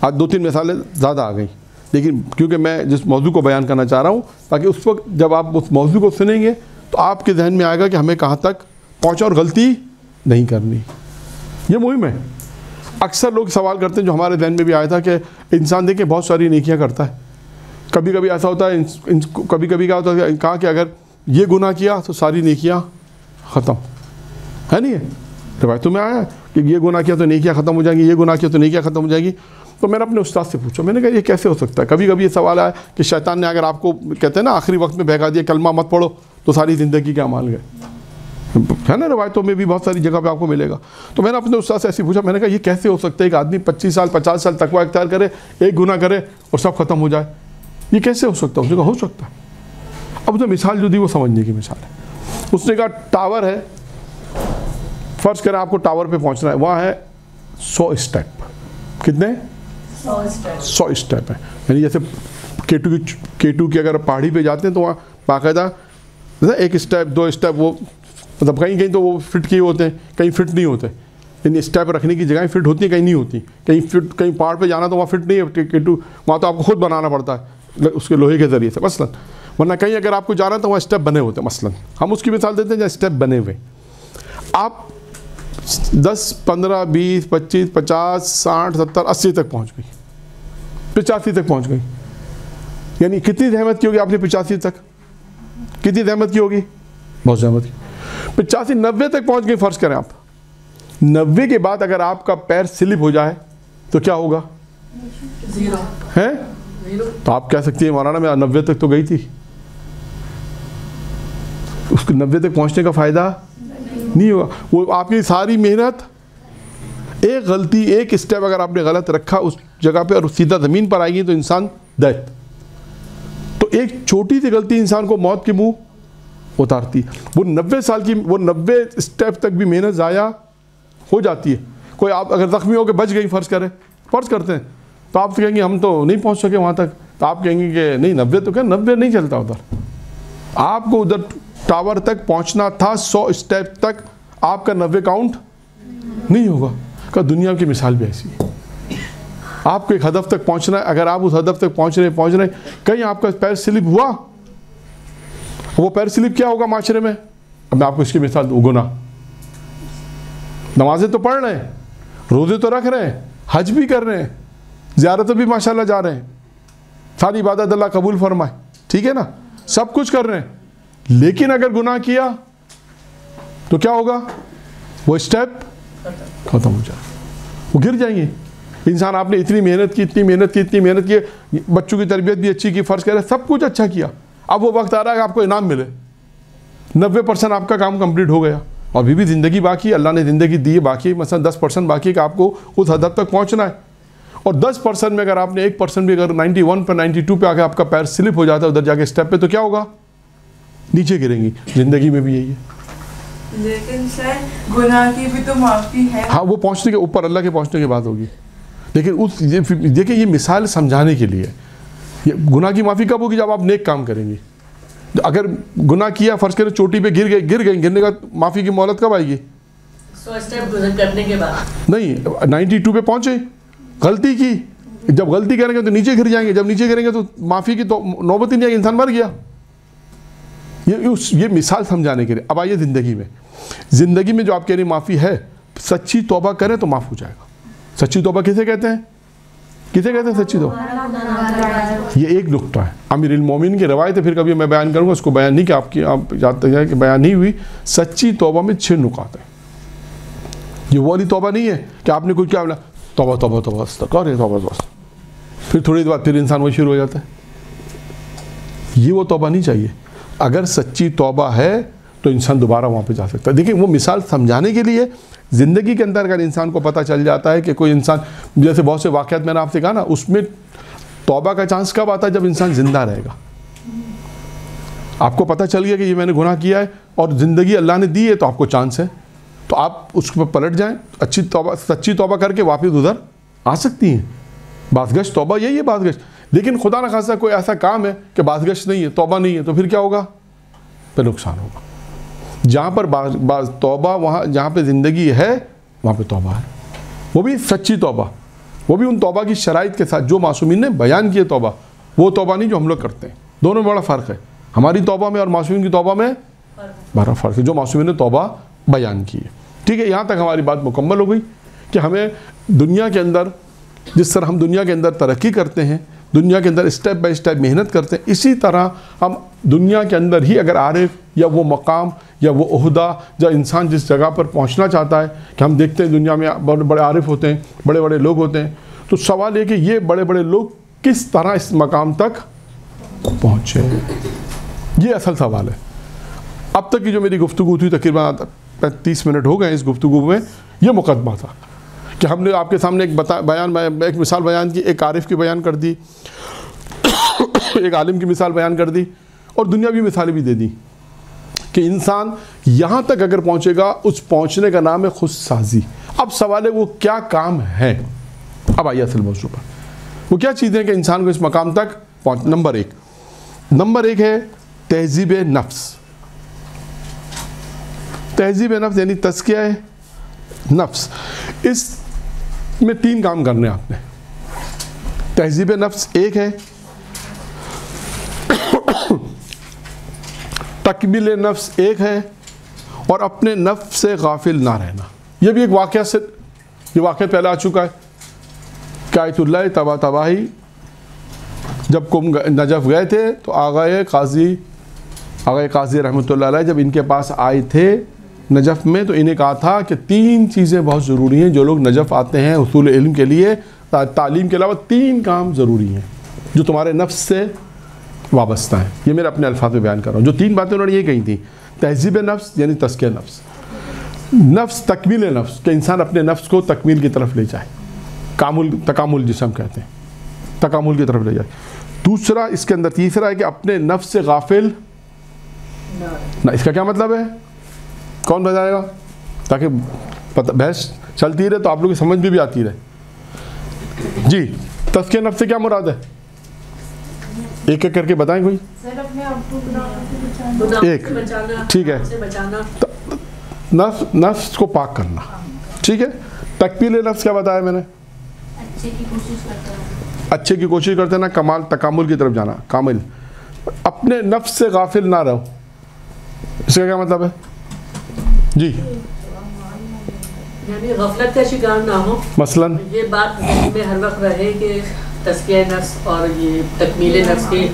آج 2-3 مثالیں زیادہ آ گئیں، لیکن کیونکہ میں جس موضوع کو بیان کرنا چاہ رہا ہوں تاکہ اس وقت جب آپ اس موضوع کو سنیں گے تو آپ کے ذہن میں آئے گا کہ ہمیں کہاں تک پہنچا اور غلطی نہیں کرنی۔ یہ مہم ہے۔ اکثر لوگ سوال کرتے ہیں، جو ہمارے ذہن میں بھی آیا تھا، کہ انسان دیکھیں بہت ساری نیکیاں کرتا ہے، کبھی کبھی ایسا ہوتا ہے، کبھی کیا ہوتا ہے، کہا کہ اگر یہ گناہ کیا تو ساری نیکیاں ختم ہے، نہیں ہے؟ روایتوں میں آیا کہ یہ گناہ کیا تو نیکیاں ختم ہو جائیں گی، یہ گناہ کیا تو نیکیاں ختم ہو جائیں گی۔ تو میں نے اپنے استاد سے پوچھا، میں نے کہا یہ کیسے ہو سکتا ہے؟ کبھی کبھی یہ سوال آیا کہ شیطان نے اگر آپ کو کہتے ہیں نا آخری وقت میں بہکا دیا کلمہ مت پڑھو تو ساری زندگی کے اعمال گئے، ہے نا؟ روایتوں میں بھی بہت ساری جگہ پہ آپ کو ملے گا۔ تو میں نے اپنے استاد سے ایسے پوچھا، میں نے کہا یہ کیسے ہو سکتا ہے کہ آدمی 25 سال 50 سال تقویٰ اختیار کرے، ایک گناہ کرے اور سب ختم ہو جائے؟ یہ کیسے ہو سکتا ہے؟ اس نے کہا ہو سکتا ہے۔ اب اس نے مثال جو دی وہ سمجھنے کی مثال ہے۔ اس نے کہا ٹاور ہے، فرض کریں آپ کو ٹاور پہ پہنچنا ہے، وہاں ہے 100 اسٹیپ۔ کتنے؟ 100 اسٹیپ ہیں، یعنی جیسے K2 کی اگر پہاڑی پہ جاتے ہیں تو وہاں باقاعدہ ایک اسٹیپ 2 اسٹیپ، وہ مطلب کہیں کہیں تو وہ فٹ کیے ہوتے ہیں، کہیں فٹ نہیں ہوتے، یعنی اسٹیپ رکھنے کی جگہیں فٹ ہوتی ہیں، کہیں نہیں ہوتی، کہیں پہاڑ پہ جانا تو وہاں فٹ نہیں ہے K2، وہاں تو آپ کو خود بنانا پڑتا ہے اس کے لوہے کے ذریعے سے مثلاً، ورنہ کہیں اگر آپ کو جانا ہے تو وہاں اسٹیپ بنے ہوتے ہیں۔ مثلاً ہم اس کی مثال دیتے ہیں جہاں اسٹیپ بنے ہوئے، آپ 10 15 20 25 50 60 70 80 تک پہنچ گئی، 85 تک پہنچ گئی، یعنی کتنی زحمت کی ہوگی آپ نے 85 تک؟ کتنی زحمت کی ہوگی؟ بہت زحمت کی۔ 85 90 تک پہنچ گئی، فرض کریں آپ 90 کے بعد اگر آپ کا پیر سلپ ہو جائے تو کیا ہوگا؟ ہے؟ تو آپ کہہ سکتی ہیں مولانا میں 90 تک تو گئی تھی، اس کو 90 تک پہنچنے کا فائدہ نہیں ہوگا۔ وہ آپ کی ساری محنت، ایک غلطی، ایک اسٹیپ اگر آپ نے غلط رکھا اس جگہ پہ اور سیدھا زمین پر آئے گی تو انسان ڈیتھ۔ تو ایک چھوٹی سی غلطی انسان کو موت کے منہ اتارتی۔ وہ 90 سال کی، وہ 90 اسٹیپ تک بھی محنت ضائع ہو جاتی ہے۔ کوئی آپ اگر زخمی ہو کے بچ گئی، فرض کرتے ہیں، تو آپ سے کہیں گے ہم تو نہیں پہنچ سکے وہاں تک، تو آپ کہیں گے کہ نہیں 90 تو کیا 90 نہیں چلتا ادھر، آپ کو ادھر ٹاور تک پہنچنا تھا 100 اسٹیپ تک، آپ کا 90 کاؤنٹ نہیں ہوگا۔ کہ دنیا کی مثال بھی ایسی ہے، آپ کو ایک ہدف تک پہنچنا ہے، اگر آپ اس ہدف تک پہنچ رہے کہیں آپ کا پیر سلپ ہوا، وہ پیر سلپ کیا ہوگا معاشرے میں؟ اب میں آپ کو اس کی مثال دوں، گناہ۔ نمازیں تو پڑھ رہے ہیں، روزے تو رکھ رہے ہیں، حج بھی کر رہے ہیں، زیارتیں بھی ماشاءاللہ جا رہے ہیں، ساری عبادت اللہ قبول فرمائے، ٹھیک ہے نا، سب کچھ کر رہے ہیں، لیکن اگر گناہ کیا تو کیا ہوگا؟ وہ اسٹیپ ختم ہو جائے، وہ گر جائیں گے۔ انسان آپ نے اتنی محنت کی، بچوں کی تربیت بھی اچھی کی، فرض کرے سب کچھ اچھا کیا، اب وہ وقت آ رہا ہے کہ آپ کو انعام ملے. 90% آپ کا کام کمپلیٹ ہو گیا اور ابھی بھی زندگی باقی ہے, اللہ نے زندگی دی ہے, باقی مثلا 10% باقی ہے کہ آپ کو اس ہدف تک پہنچنا ہے. اور 10% میں اگر آپ نے 1% بھی اگر 91 پر 92 پہ آ کے آپ کا پیر سلپ ہو جاتا ہے ادھر جا کے اسٹیپ پہ, تو کیا ہوگا؟ نیچے گریں گی. زندگی میں بھی یہی ہے. لیکن سر گناہ کی بھی تو معافی ہے. ہاں وہ پہنچنے کے اوپر, اللہ کے پہنچنے کے بعد ہوگی. لیکن اس دیکھیں یہ مثال سمجھانے کے لیے. یہ گناہ کی معافی کب ہوگی؟ جب آپ نیک کام کریں گے. اگر گناہ کیا فرض کریں چوٹی پہ گر گئے, گرنے کا معافی کی مہلت کب آئے گی؟ 100 اسٹیپ گزر کرنے کے بعد نہیں, 92 پہ پہنچے, غلطی کی, جب غلطی کریں گے تو نیچے گر جائیں گے, جب نیچے گریں گے تو معافی کی تو نوبت ہی نہیں آئے گی, انسان مر گیا. یہ مثال سمجھانے کے لیے. اب آئیے زندگی میں جو آپ کہہ رہے ہیں معافی ہے, سچی توبہ کریں تو معاف ہو جائے گا. سچی توبہ کسے کہتے ہیں؟ کسے کہتے ہیں سچی توبہ؟ یہ ایک نقطہ ہے. امیر المومنین کی روایت ہے, پھر کبھی میں بیان کروں گا, اس کو بیان نہیں کہ آپ جانتے ہیں کہ بیان نہیں ہوئی. سچی توبہ میں 6 نکات ہیں. یہ وہ والی توبہ نہیں ہے کہ آپ نے کوئی کیا بولا توبہ توبہ توبہ استغفار توبہ بس, پھر تھوڑی دیر بعد پھر انسان وہ شروع ہو جاتا ہے. یہ وہ توبہ نہیں چاہیے. اگر سچی توبہ ہے تو انسان دوبارہ وہاں پہ جا سکتا ہے. دیکھیں وہ مثال سمجھانے کے لیے. زندگی کے اندر اگر انسان کو پتہ چل جاتا ہے کہ کوئی انسان, جیسے بہت سے واقعات میں نے آپ سے کہا نا, اس میں توبہ کا چانس کب آتا ہے؟ جب انسان زندہ رہے گا. آپ کو پتہ چل گیا کہ یہ میں نے گناہ کیا ہے اور زندگی اللہ نے دی ہے تو آپ کو چانس ہے, تو آپ اس پہ پلٹ جائیں, اچھی توبہ سچی توبہ کر کے واپس ادھر آ سکتی ہیں. بازگشت توبہ یہی ہے بازگشت. لیکن خدا نہ خاصہ کوئی ایسا کام ہے کہ بازگشت نہیں ہے, توبہ نہیں ہے, تو پھر کیا ہوگا؟ پھر نقصان ہوگا. جہاں پر توبہ, وہاں جہاں پہ زندگی ہے وہاں پہ توبہ ہے, وہ بھی سچی توبہ, وہ بھی ان توبہ کی شرائط کے ساتھ جو معصومین نے بیان کی ہے. توبہ وہ توبہ نہیں جو ہم لوگ کرتے ہیں. دونوں میں بڑا فرق ہے. ہماری توبہ میں اور معصومین کی توبہ میں بڑا فرق ہے. جو معصومین نے توبہ بیان کی ہے. ٹھیک ہے, یہاں تک ہماری بات مکمل ہو گئی کہ ہمیں دنیا کے اندر, جس طرح ہم دنیا کے اندر ترقی کرتے ہیں, دنیا کے اندر اسٹیپ بائی اسٹیپ محنت کرتے ہیں, اسی طرح ہم دنیا کے اندر ہی اگر عارف یا وہ مقام یا وہ عہدہ یا انسان جس جگہ پر پہنچنا چاہتا ہے, کہ ہم دیکھتے ہیں دنیا میں بڑے بڑے عارف ہوتے ہیں, بڑے بڑے لوگ ہوتے ہیں, تو سوال یہ کہ یہ بڑے بڑے لوگ کس طرح اس مقام تک پہنچے, یہ اصل سوال ہے. اب تک کی جو میری گفتگو تھی تقریباً 35 منٹ ہو گئے, اس گفتگو میں یہ مقدمہ تھا کہ ہم نے آپ کے سامنے ایک مثال بیان کی, ایک عارف کی بیان کر دی, ایک عالم کی مثال بیان کر دی, اور دنیاوی مثالیں بھی دے دی کہ انسان یہاں تک اگر پہنچے گا, اس پہنچنے کا نام ہے خود سازی. اب سوال ہے وہ کیا کام ہے. اب آئیے اصل موضوع پر. وہ کیا چیزیں کہ انسان کو اس مقام تک پہنچ. نمبر ایک ہے تہذیب نفس. تہذیب نفس یعنی تزکیہ نفس. اس میں 3 کام کرنے آپ نے. تہذیب نفس ایک ہے, تکمیل نفس ایک ہے, اور اپنے نفس سے غافل نہ رہنا. یہ بھی ایک واقعہ سے, یہ واقعہ پہلے آ چکا ہے کہ آیت اللہ تباہی جب نجف گئے تھے تو آغا قاضی رحمۃ اللہ علیہ جب ان کے پاس آئے تھے نجف میں, تو انہیں کہا تھا کہ 3 چیزیں بہت ضروری ہیں. جو لوگ نجف آتے ہیں حصول علم کے لیے, تعلیم کے علاوہ 3 کام ضروری ہیں جو تمہارے نفس سے وابستہ ہیں. یہ میرے اپنے الفاظ میں بیان کر رہا ہوں. جو 3 باتیں انہوں نے یہ کہی تھیں, تہذیب نفس یعنی تزکیہ نفس, نفس تکمیل نفس کہ انسان اپنے نفس کو تکمیل کی طرف لے جائے, تکامل جسے ہم کہتے ہیں, تکامل کی طرف لے جائے. دوسرا اس کے اندر تیسرا ہے کہ اپنے نفس سے غافل نہ. اس کا کیا مطلب ہے؟ کون بتائے گا تاکہ بحث چلتی رہے تو آپ لوگ کی سمجھ بھی آتی رہے. جی, تزکیہ نفس سے کیا مراد ہے؟ ایک ایک کر کے بتائیں کوئی ایک. ٹھیک ہے, نفس کو پاک کرنا. ٹھیک ہے. تکمیل نفس کیا بتایا میں نے؟ اچھے کی کوشش کرتے نا, کمال تکامل کی طرف جانا, کامل. اپنے نفس سے غافل نہ رہو, اس کا کیا مطلب ہے؟ جی, یعنی غفلت کا شکار نہ ہو. مثلاً یہ بات میں ہر وقت رہے کہ تزکیہ نفس اور یہ تکمیل نفس کی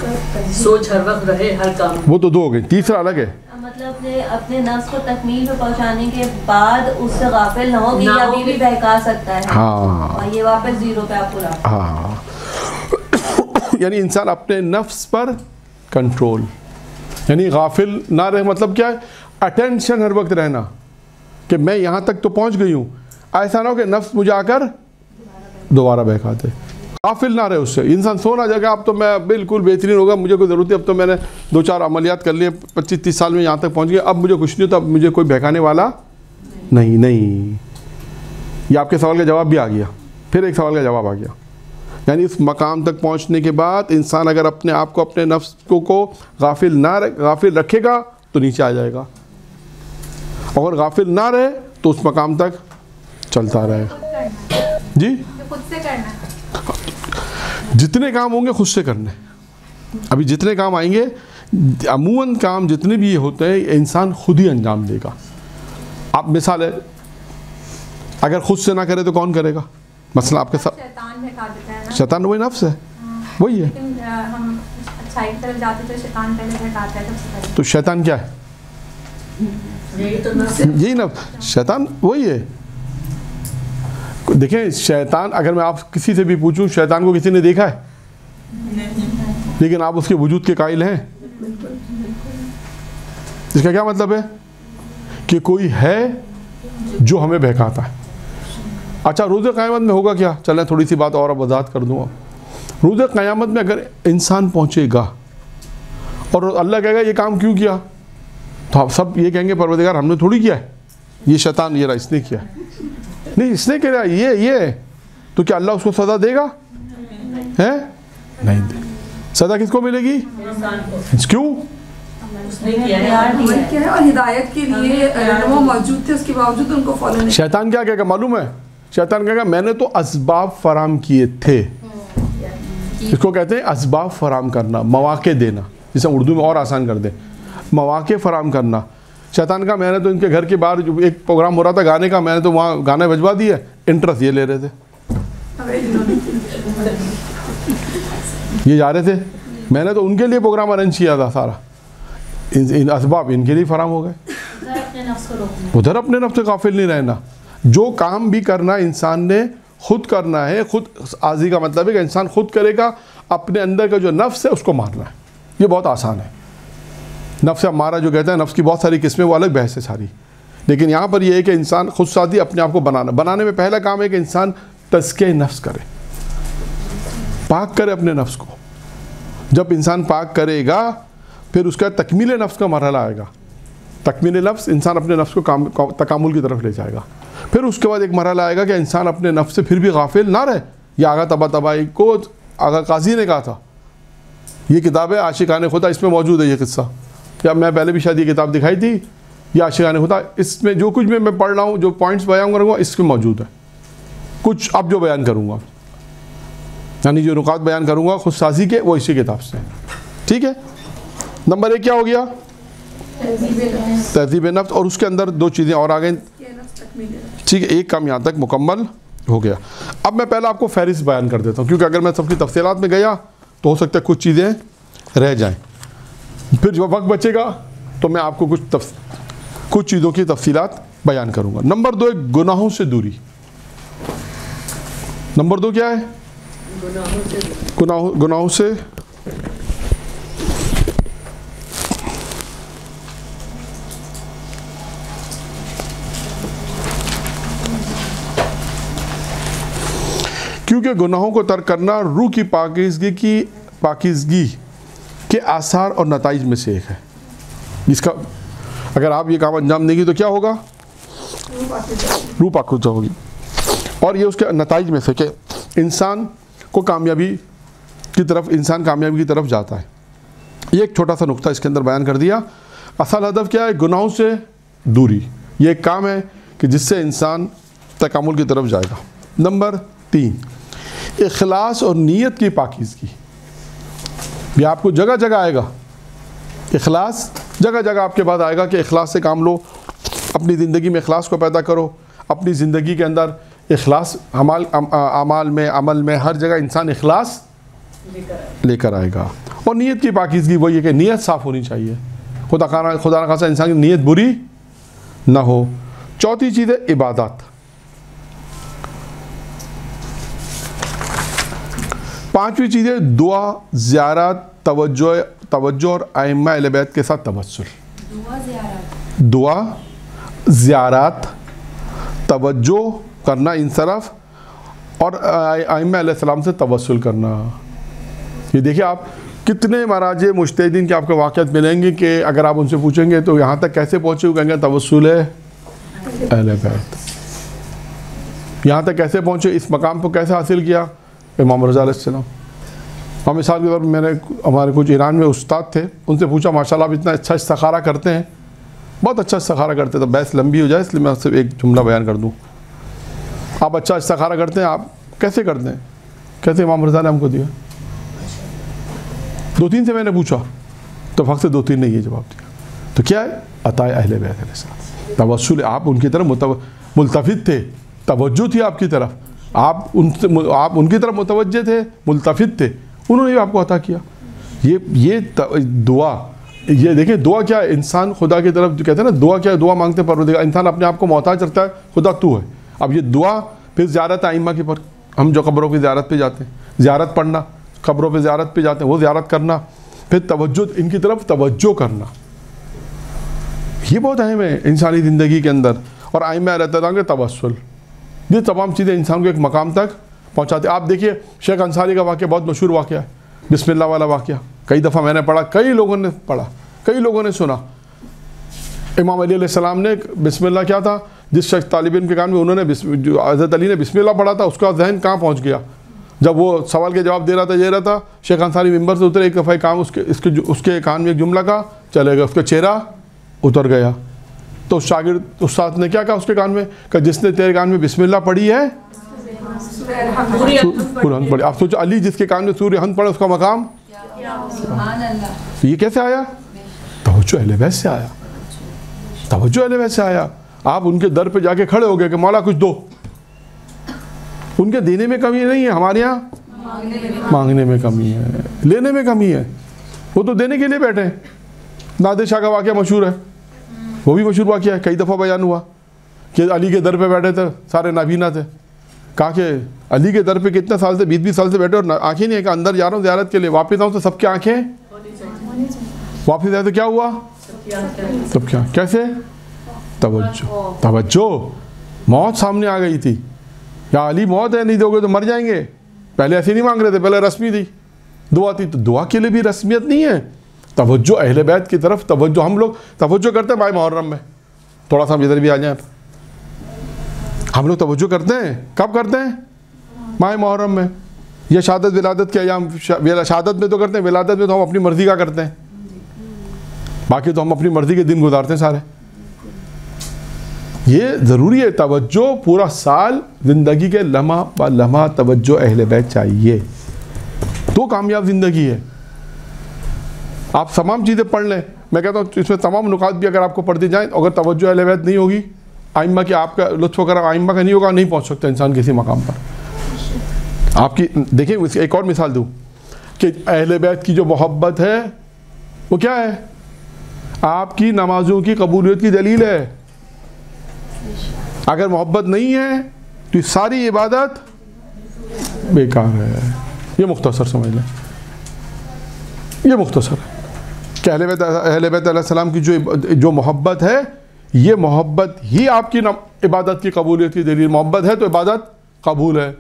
سوچ ہر وقت رہے ہر کام. وہ تو 2 ہو گئی, تیسرا الگ ہے. مطلب اپنے نفس کو تکمیل پہ پہنچانے کے بعد اس سے غافل نہ ہو کہ یہ ابھی بھی بہکا سکتا ہے. ہاں, اور یہ واپس 0 پہ آپ کو ہاں, یعنی انسان اپنے نفس پر کنٹرول, یعنی غافل نہ رہے مطلب کیا ہے؟ اٹینشن ہر وقت رہنا کہ میں یہاں تک تو پہنچ گئی ہوں، ایسا نہ ہو کہ نفس مجھے آ کر دوبارہ بہکا دے. غافل نہ رہے اس سے. انسان سونا جگہ اب تو میں بالکل بہترین ہوگا، مجھے کوئی ضرورت ہے، اب تو میں نے 2-4 عملیات کر لیے، 25-30 سال میں یہاں تک پہنچ گیا، اب مجھے کچھ نہیں ہوتا، اب مجھے کوئی بہکانے والا نہیں. یہ آپ کے سوال کا جواب بھی آ گیا. پھر ایک سوال کا جواب آ گیا، یعنی اس مقام تک پہنچنے کے بعد انسان اگر اپنے آپ کو اپنے نفس کو غافل رکھے گا تو نیچے آ جائے گا، اور غافل نہ رہے تو اس مقام تک چلتا رہے گا. جی خود سے کرنا ہے. جتنے کام ہوں گے خود سے کرنے. ابھی جتنے کام آئیں گے، عموماً کام جتنے بھی یہ ہوتے ہیں انسان خود ہی انجام دے گا. آپ مثال ہے، اگر خود سے نہ کرے تو کون کرے گا؟ مثلا آپ کے ساتھ شیطان بھٹکا دیتا ہے نا. شیطان وہی نفس ہے، وہی ہے. لیکن ہم اچھائی کی طرف جاتے تو شیطان پہلے بھٹکاتا ہے سب سے پہلے. تو شیطان کیا ہے؟ یہی تو نفس. یہی نفس. شیطان وہی ہے. دیکھیں شیطان، اگر میں آپ کسی سے بھی پوچھوں شیطان کو کسی نے دیکھا ہے؟ لیکن آپ اس کے وجود کے قائل ہیں. اس کا کیا مطلب ہے؟ کہ کوئی ہے جو ہمیں بہکاتا ہے. اچھا روز قیامت میں ہوگا کیا؟ چلیں تھوڑی سی بات اور اب وضاحت کر دوں. روز قیامت میں اگر انسان پہنچے گا اور اللہ کہے گا یہ کام کیوں کیا، تو آپ سب یہ کہیں گے پروردگار ہم نے تھوڑی کیا ہے، یہ شیطان یہ رہا اس نے کیا ہے. نہیں، اس نے کہا یہ تو کیا اللہ اس کو سزا دے گا؟ نہیں دے. سزا کس کو ملے گی؟ کیوں؟ اس نے کیا ہے. اور ہدایت کے لیے وہ موجود تھے، اس کے باوجود ان کو فالو نہیں. شیطان کیا کہے گا معلوم ہے؟ شیطان کہے گا میں نے تو اسباب فراہم کیے تھے. اس کو کہتے ہیں اسباب فراہم کرنا، مواقع دینا، جسے اردو میں اور آسان کر دیں، مواقع فراہم کرنا. شیطان کا میں نے تو ان کے گھر کے باہر جو ایک پروگرام ہو رہا تھا گانے کا، میں نے تو وہاں گانے بجوا دیے، انٹرسٹ یہ لے رہے تھے، یہ جا رہے تھے، میں نے تو ان کے لیے پروگرام ارینج کیا تھا سارا. ان اسباب ان کے لیے فراہم ہو گئے. ادھر اپنے نفس سے غافل نہیں رہنا. جو کام بھی کرنا انسان نے خود کرنا ہے. خود آزی کا مطلب ہے کہ انسان خود کرے گا. اپنے اندر کا جو نفس ہے اس کو مارنا ہے. یہ بہت آسان ہے. نفس امارہ جو کہتے ہیں، نفس کی بہت ساری قسمیں، وہ الگ بحث ہے ساری. لیکن یہاں پر یہ ہے کہ انسان خود ساتھی اپنے آپ کو بنانے میں پہلا کام ہے کہ انسان تزکیہ نفس کرے، پاک کرے اپنے نفس کو. جب انسان پاک کرے گا پھر اس کا تکمیل نفس کا مرحلہ آئے گا. تکمیل نفس، انسان اپنے نفس کو تکامل کی طرف لے جائے گا. پھر اس کے بعد ایک مرحلہ آئے گا کہ انسان اپنے نفس سے پھر بھی غافل نہ رہے. یہ آغا طباطبائی کو آغا قاضی نے کہا تھا. یہ کتاب ہے عاشقان خدا، اس میں موجود ہے یہ قصہ. یا میں پہلے بھی شاید یہ کتاب دکھائی تھی، یہ عاشقان خدا. اس میں جو کچھ میں پڑھ رہا ہوں، جو پوائنٹس بیان کروں گا اس میں موجود ہے. کچھ اب جو بیان کروں گا، یعنی جو نکات بیان کروں گا خود سازی کے، وہ اسی کتاب سے. ٹھیک ہے. نمبر 1 کیا ہو گیا؟ تہذیب نفس. اور اس کے اندر 2 چیزیں اور آ گئیں. ٹھیک ہے، ایک کام یہاں تک مکمل ہو گیا. اب میں پہلے آپ کو فہرست بیان کر دیتا ہوں، کیونکہ اگر میں سب کی تفصیلات میں گیا تو ہو سکتا ہے کچھ چیزیں رہ جائیں. پھر جو وقت بچے گا تو میں آپ کو کچھ چیزوں کی تفصیلات بیان کروں گا. نمبر 2 ایک گناہوں سے دوری. نمبر 2 کیا ہے؟ گناہوں سے کیونکہ گناہوں کو ترک کرنا روح کی پاکیزگی کے آثار اور نتائج میں سے ایک ہے. اس کا اگر آپ یہ کام انجام دیں گی تو کیا ہوگا؟ روح پاکیزہ ہوگی. اور یہ اس کے نتائج میں سے کہ انسان کامیابی کی طرف جاتا ہے. یہ ایک چھوٹا سا نقطہ اس کے اندر بیان کر دیا. اصل ہدف کیا ہے؟ گناہوں سے دوری. یہ ایک کام ہے کہ جس سے انسان تکامل کی طرف جائے گا. نمبر 3 اخلاص اور نیت کی پاکیزگی. یہ آپ کو جگہ جگہ آئے گا. اخلاص جگہ جگہ آپ کے بعد آئے گا کہ اخلاص سے کام لو، اپنی زندگی میں اخلاص کو پیدا کرو. اپنی زندگی کے اندر اخلاص، اعمال میں، عمل میں، ہر جگہ انسان اخلاص لے کر آئے گا. اور نیت کی پاکیزگی وہی ہے کہ نیت صاف ہونی چاہیے. خدا نہ خاصا انسان کی نیت بری نہ ہو. چوتھی چیز ہے عبادات. 5ویں چیز ہے دعا، زیارت، توجہ اور ائمہ اہل بیت کے ساتھ توسل. دعا، زیارت، توجہ کرنا ان طرف، اور ائمہ علیہ السلام سے توسل کرنا. یہ دیکھیں آپ کتنے مراجع مجتہدین کے آپ کو واقعات ملیں گے کہ اگر آپ ان سے پوچھیں گے تو یہاں تک کیسے پہنچے، وہ کہیں گے توسل ہے اہل بیت. یہاں تک کیسے پہنچے، اس مقام کو کیسے حاصل کیا، امام رضا علیہ السلام. اور مثال کے طور پر میں نے ہمارے کچھ ایران میں استاد تھے، ان سے پوچھا ماشاءاللہ آپ اتنا اچھا استخارہ کرتے ہیں، بہت اچھا استخارہ کرتے ہیں. تو بحث لمبی ہو جائے اس لیے میں صرف ایک جملہ بیان کر دوں. آپ اچھا استخارہ کرتے ہیں، آپ کیسے کرتے ہیں؟ کیسے امام رضا نے ہم کو دیا. 2-3 سے میں نے پوچھا تو فقط 2-3 نے یہ جواب دیا. تو کیا ہے؟ عطائے اہل بیت علیہ السلام، توسل. آپ ان کی طرف ملتفت تھے، توجہ تھی آپ کی طرف، آپ ان کی طرف متوجہ تھے، ملتفت تھے، انہوں نے آپ کو عطا کیا. یہ دعا، یہ دیکھیں دعا کیا ہے، انسان خدا کی طرف جو کہتے ہیں نا دعا کیا ہے، دعا مانگتے پروردگار، انسان اپنے آپ کو محتاج رکھتا ہے، خدا تو ہے. اب یہ دعا، پھر زیارت ائمہ کے پر، ہم جو قبروں کی زیارت پہ جاتے ہیں، زیارت پڑھنا، قبروں پہ زیارت پہ جاتے ہیں وہ زیارت کرنا، پھر توجہ ان کی طرف توجہ کرنا، یہ بہت اہم ہے انسانی زندگی کے اندر. اور ائمہ علیہ السلام کے توسل، یہ تمام چیزیں انسان کو ایک مقام تک پہنچاتے. آپ دیکھیے شیخ انصاری کا واقعہ بہت مشہور واقعہ ہے، بسم اللہ والا واقعہ. کئی دفعہ میں نے پڑھا، کئی لوگوں نے پڑھا، کئی لوگوں نے سنا. امام علی علیہ السلام نے بسم اللہ کیا تھا، جس شخص طالب علم کے کان میں انہوں نے حضرت علی نے بسم اللہ پڑھا تھا، اس کا ذہن کہاں پہنچ گیا. جب وہ سوال کے جواب دے رہا تھا، شیخ انصاری ممبر سے اترے، ایک دفعہ کام اس کے کان میں ایک جملہ کا چلے گا، اس کا چہرہ اتر گیا. تو شاگرد استاد نے کیا کہا اس کے کان میں، کہ جس نے تیرے کان میں بسم اللہ پڑھی ہے سورہ حمد پڑھی. آپ سوچو علی جس کے کان میں سورہ حمد پڑھا، اس کا مقام. یہ کیسے آیا؟ توجہ اہل بیت سے آیا، توجہ اہل بیت سے آیا. آپ ان کے در پہ جا کے کھڑے ہو گئے کہ مولا کچھ دو. ان کے دینے میں کمی نہیں ہے، ہمارے یہاں مانگنے میں کمی ہے، لینے میں کمی ہے. وہ تو دینے کے لیے بیٹھے ہیں. نادر شاہ کا واقعہ مشہور ہے، وہ بھی مشہور واقعہ ہے، کئی دفعہ بیان ہوا کہ علی کے در پہ بیٹھے تھے، سارے نابینا تھے. کہا کہ علی کے در پہ کتنے سال سے 20 سال سے بیٹھے اور آنکھیں نہیں ہے، کہ اندر جا رہا ہوں زیارت کے لیے، واپس آؤں تو سب کی آنکھیں، واپس آئے تو کیا ہوا، سب کیا، کیسے؟ توجہ. موت سامنے آ گئی تھی، یا علی موت ہے، نہیں دو گے تو مر جائیں گے. پہلے ایسے نہیں مانگ رہے تھے، پہلے رسمی تھی، دعا تھی. تو دعا کے لیے بھی رسمیت نہیں ہے، توجہ اہل بیت کی طرف توجہ. ہم لوگ توجہ کرتے ہیں ماہ محرم میں، تھوڑا سا ہم ادھر بھی آ جائیں. ہم لوگ توجہ کرتے ہیں کب کرتے ہیں؟ ماہ محرم میں، یہ شہادت ولادت کے ایام. شہادت میں تو کرتے ہیں، ولادت میں تو ہم اپنی مرضی کا کرتے ہیں، باقی تو ہم اپنی مرضی کے دن گزارتے ہیں سارے. یہ ضروری ہے توجہ، پورا سال زندگی کے لمحہ با لمحہ توجہ اہل بیت چاہیے، تو کامیاب زندگی ہے. آپ تمام چیزیں پڑھ لیں، میں کہتا ہوں اس میں تمام نکات بھی اگر آپ کو پڑھ دی جائیں، اگر توجہ اہل بیت نہیں ہوگی، ائمہ کی آپ کا لطف و کرم ائمہ کا نہیں ہوگا، نہیں پہنچ سکتا انسان کسی مقام پر. آپ کی دیکھیں ایک اور مثال دوں کہ اہل بیت کی جو محبت ہے وہ کیا ہے؟ آپ کی نمازوں کی قبولیت کی دلیل ہے. اگر محبت نہیں ہے تو ساری عبادت بیکار ہے. یہ مختصر سمجھ لیں، یہ مختصر ہے کہ اہل بیت علیہ السلام کی جو محبت ہے، یہ محبت ہی آپ کی عبادت کی قبولیت کی دلیل. محبت ہے تو عبادت قبول ہے.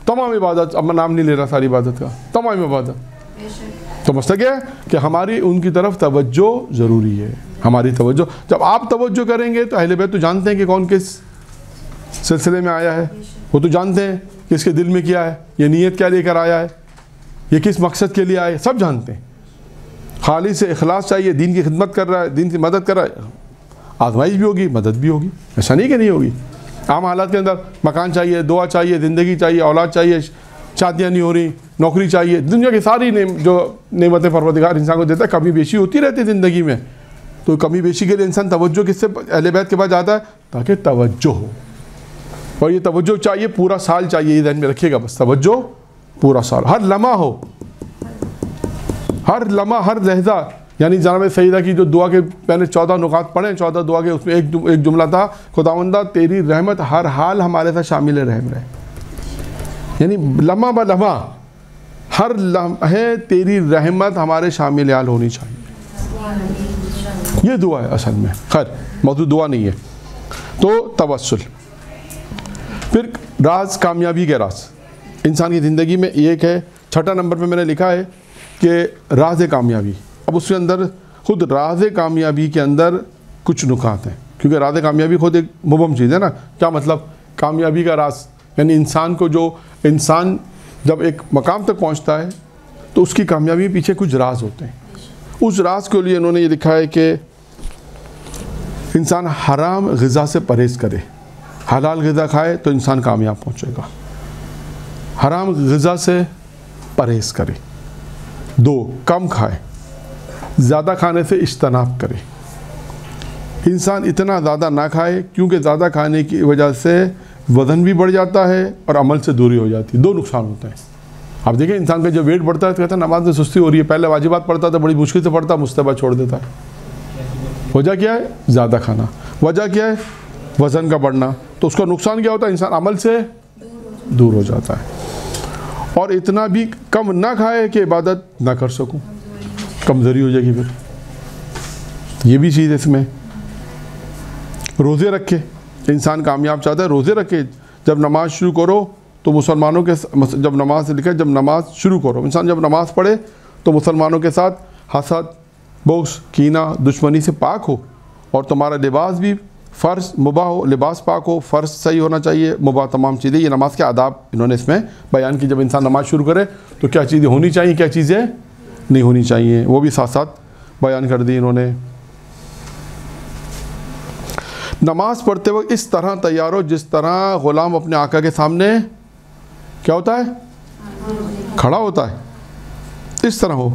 تمام عبادت، اب میں نام نہیں لے رہا ساری عبادت کا، تمام عبادت. تو مسئلہ کیا ہے کہ ہماری ان کی طرف توجہ ضروری ہے. ہماری توجہ، جب آپ توجہ کریں گے تو اہل بیت تو جانتے ہیں کہ کون کس سلسلے میں آیا ہے، وہ تو جانتے ہیں کہ اس کے دل میں کیا ہے، یہ نیت کیا لے کر آیا ہے، یہ کس مقصد کے لیے آئے، سب جانتے ہیں. خالص سے اخلاص چاہیے، دین کی خدمت کر رہا ہے، دین کی مدد کر رہا ہے. آزمائش بھی ہوگی، مدد بھی ہوگی، ایسا نہیں کہ نہیں ہوگی. عام حالات کے اندر مکان چاہیے، دعا چاہیے، زندگی چاہیے، اولاد چاہیے، شادیاں نہیں ہو رہی، نوکری چاہیے، دنیا کی ساری جو نعمتیں پروردگار انسان کو دیتا ہے، کمی بیشی ہوتی رہتی ہے زندگی میں. تو کمی بیشی کے لیے انسان توجہ کس سے اہل بیت کے پاس جاتا ہے؟ تاکہ توجہ ہو. اور یہ توجہ چاہیے پورا سال چاہیے، یہ ذہن میں رکھیے گا. بس توجہ پورا سال، ہر لمحہ ہو، ہر لمحہ، ہر لحظہ. یعنی جناب سیدہ کی جو دعا کے پہلے 14 نکات پڑھیں، 14 دعا کے، اس میں ایک جملہ تھا، خداوندہ تیری رحمت ہر حال ہمارے ساتھ شامل رحم رہے. یعنی لمحہ با لمحہ ہر لمحے تیری رحمت ہمارے شامل حال ہونی چاہیے. یہ دعا ہے اصل میں. خیر موضوع دعا نہیں ہے. تو توسل. پھر راز کامیابی کے راز انسان کی زندگی میں ایک ہے. چھٹا نمبر پہ میں نے لکھا ہے کہ راز کامیابی. اب اس کے اندر خود راز کامیابی کے اندر کچھ نکات ہیں، کیونکہ راز کامیابی خود ایک مبہم چیز ہے نا. کیا مطلب کامیابی کا راز؟ یعنی انسان جب ایک مقام تک پہنچتا ہے تو اس کی کامیابی پیچھے کچھ راز ہوتے ہیں. اس راز کے لیے انہوں نے یہ لکھا ہے کہ انسان حرام غذا سے پرہیز کرے، حلال غذا کھائے تو انسان کامیاب پہنچے گا. حرام غذا سے پرہیز کرے. 2 کم کھائے، زیادہ کھانے سے اجتناب کرے. انسان اتنا زیادہ نہ کھائے کیونکہ زیادہ کھانے کی وجہ سے وزن بھی بڑھ جاتا ہے اور عمل سے دوری ہو جاتی ہے. 2 نقصان ہوتے ہیں. آپ دیکھیں انسان کا جب ویٹ بڑھتا ہے تو کہتا ہے نماز میں سستی ہو رہی ہے. پہلے واجبات پڑھتا تھا بڑی مشکل سے پڑھتا، مستحبات چھوڑ دیتا ہے. وجہ کیا ہے؟ زیادہ کھانا. وجہ کیا ہے؟ وزن کا بڑھنا. تو اس کا نقصان کیا ہوتا ہے؟ انسان عمل سے دور ہو جاتا ہے. اور اتنا بھی کم نہ کھائے کہ عبادت نہ کر سکوں، کمزوری ہو جائے گی. پھر یہ بھی چیز اس میں. روزے رکھے. انسان کامیاب چاہتا ہے روزے رکھے. جب نماز شروع کرو تو مسلمانوں کے جب نماز لکھا جب نماز شروع کرو، انسان جب نماز پڑھے تو مسلمانوں کے ساتھ حسد، بغض، کینہ، دشمنی سے پاک ہو. اور تمہارا لباس بھی فرض مباح ہو. لباس پاک ہو، فرض صحیح ہونا چاہیے، مباح تمام چیزیں. یہ نماز کے آداب انہوں نے اس میں بیان کی. جب انسان نماز شروع کرے تو کیا چیزیں ہونی چاہیے، کیا چیزیں نہیں ہونی چاہیے، وہ بھی ساتھ ساتھ بیان کر دی انہوں نے. نماز پڑھتے وقت اس طرح تیار ہو جس طرح غلام اپنے آقا کے سامنے کیا ہوتا ہے؟ کھڑا ہوتا ہے. اس طرح ہو،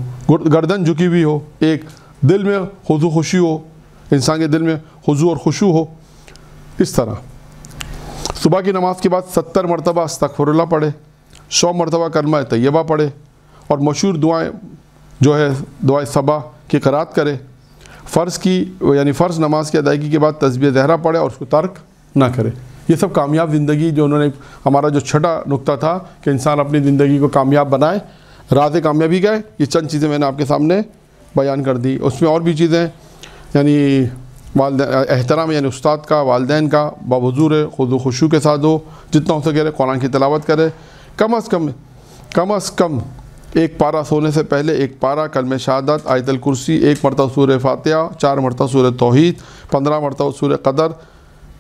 گردن جھکی ہوئی ہو، ایک دل میں خضوع خوشی ہو، انسان کے دل میں خضوع اور خشوع ہو. اس طرح صبح کی نماز کے بعد 70 مرتبہ استغفر اللہ پڑھے، 100 مرتبہ کلمہ طیبہ پڑھے، اور مشہور دعائیں جو ہے دعائے صبح کی قرات کرے. فرض کی یعنی فرض نماز کی ادائیگی کے بعد تسبیح زہرا پڑھے اور اس کو ترک نہ کرے. یہ سب کامیاب زندگی جو انہوں نے ہمارا جو چھٹا نقطہ تھا کہ انسان اپنی زندگی کو کامیاب بنائے، راز کامیابی کا ہے. یہ چند چیزیں میں نے آپ کے سامنے بیان کر دی. اس میں اور بھی چیزیں یعنی والدین احترام، یعنی استاد کا، والدین کا باحضور خضوع خشوع کے ساتھ ہو، جتنا ہو سکے قرآن کی تلاوت کرے. کم از کم 1 پارہ سونے سے پہلے 1 پارہ کلمہ شہادت، آیت الکرسی، 1 مرتبہ سورہ فاتحہ، 4 مرتبہ سورہ توحید، 15 مرتبہ سورہ قدر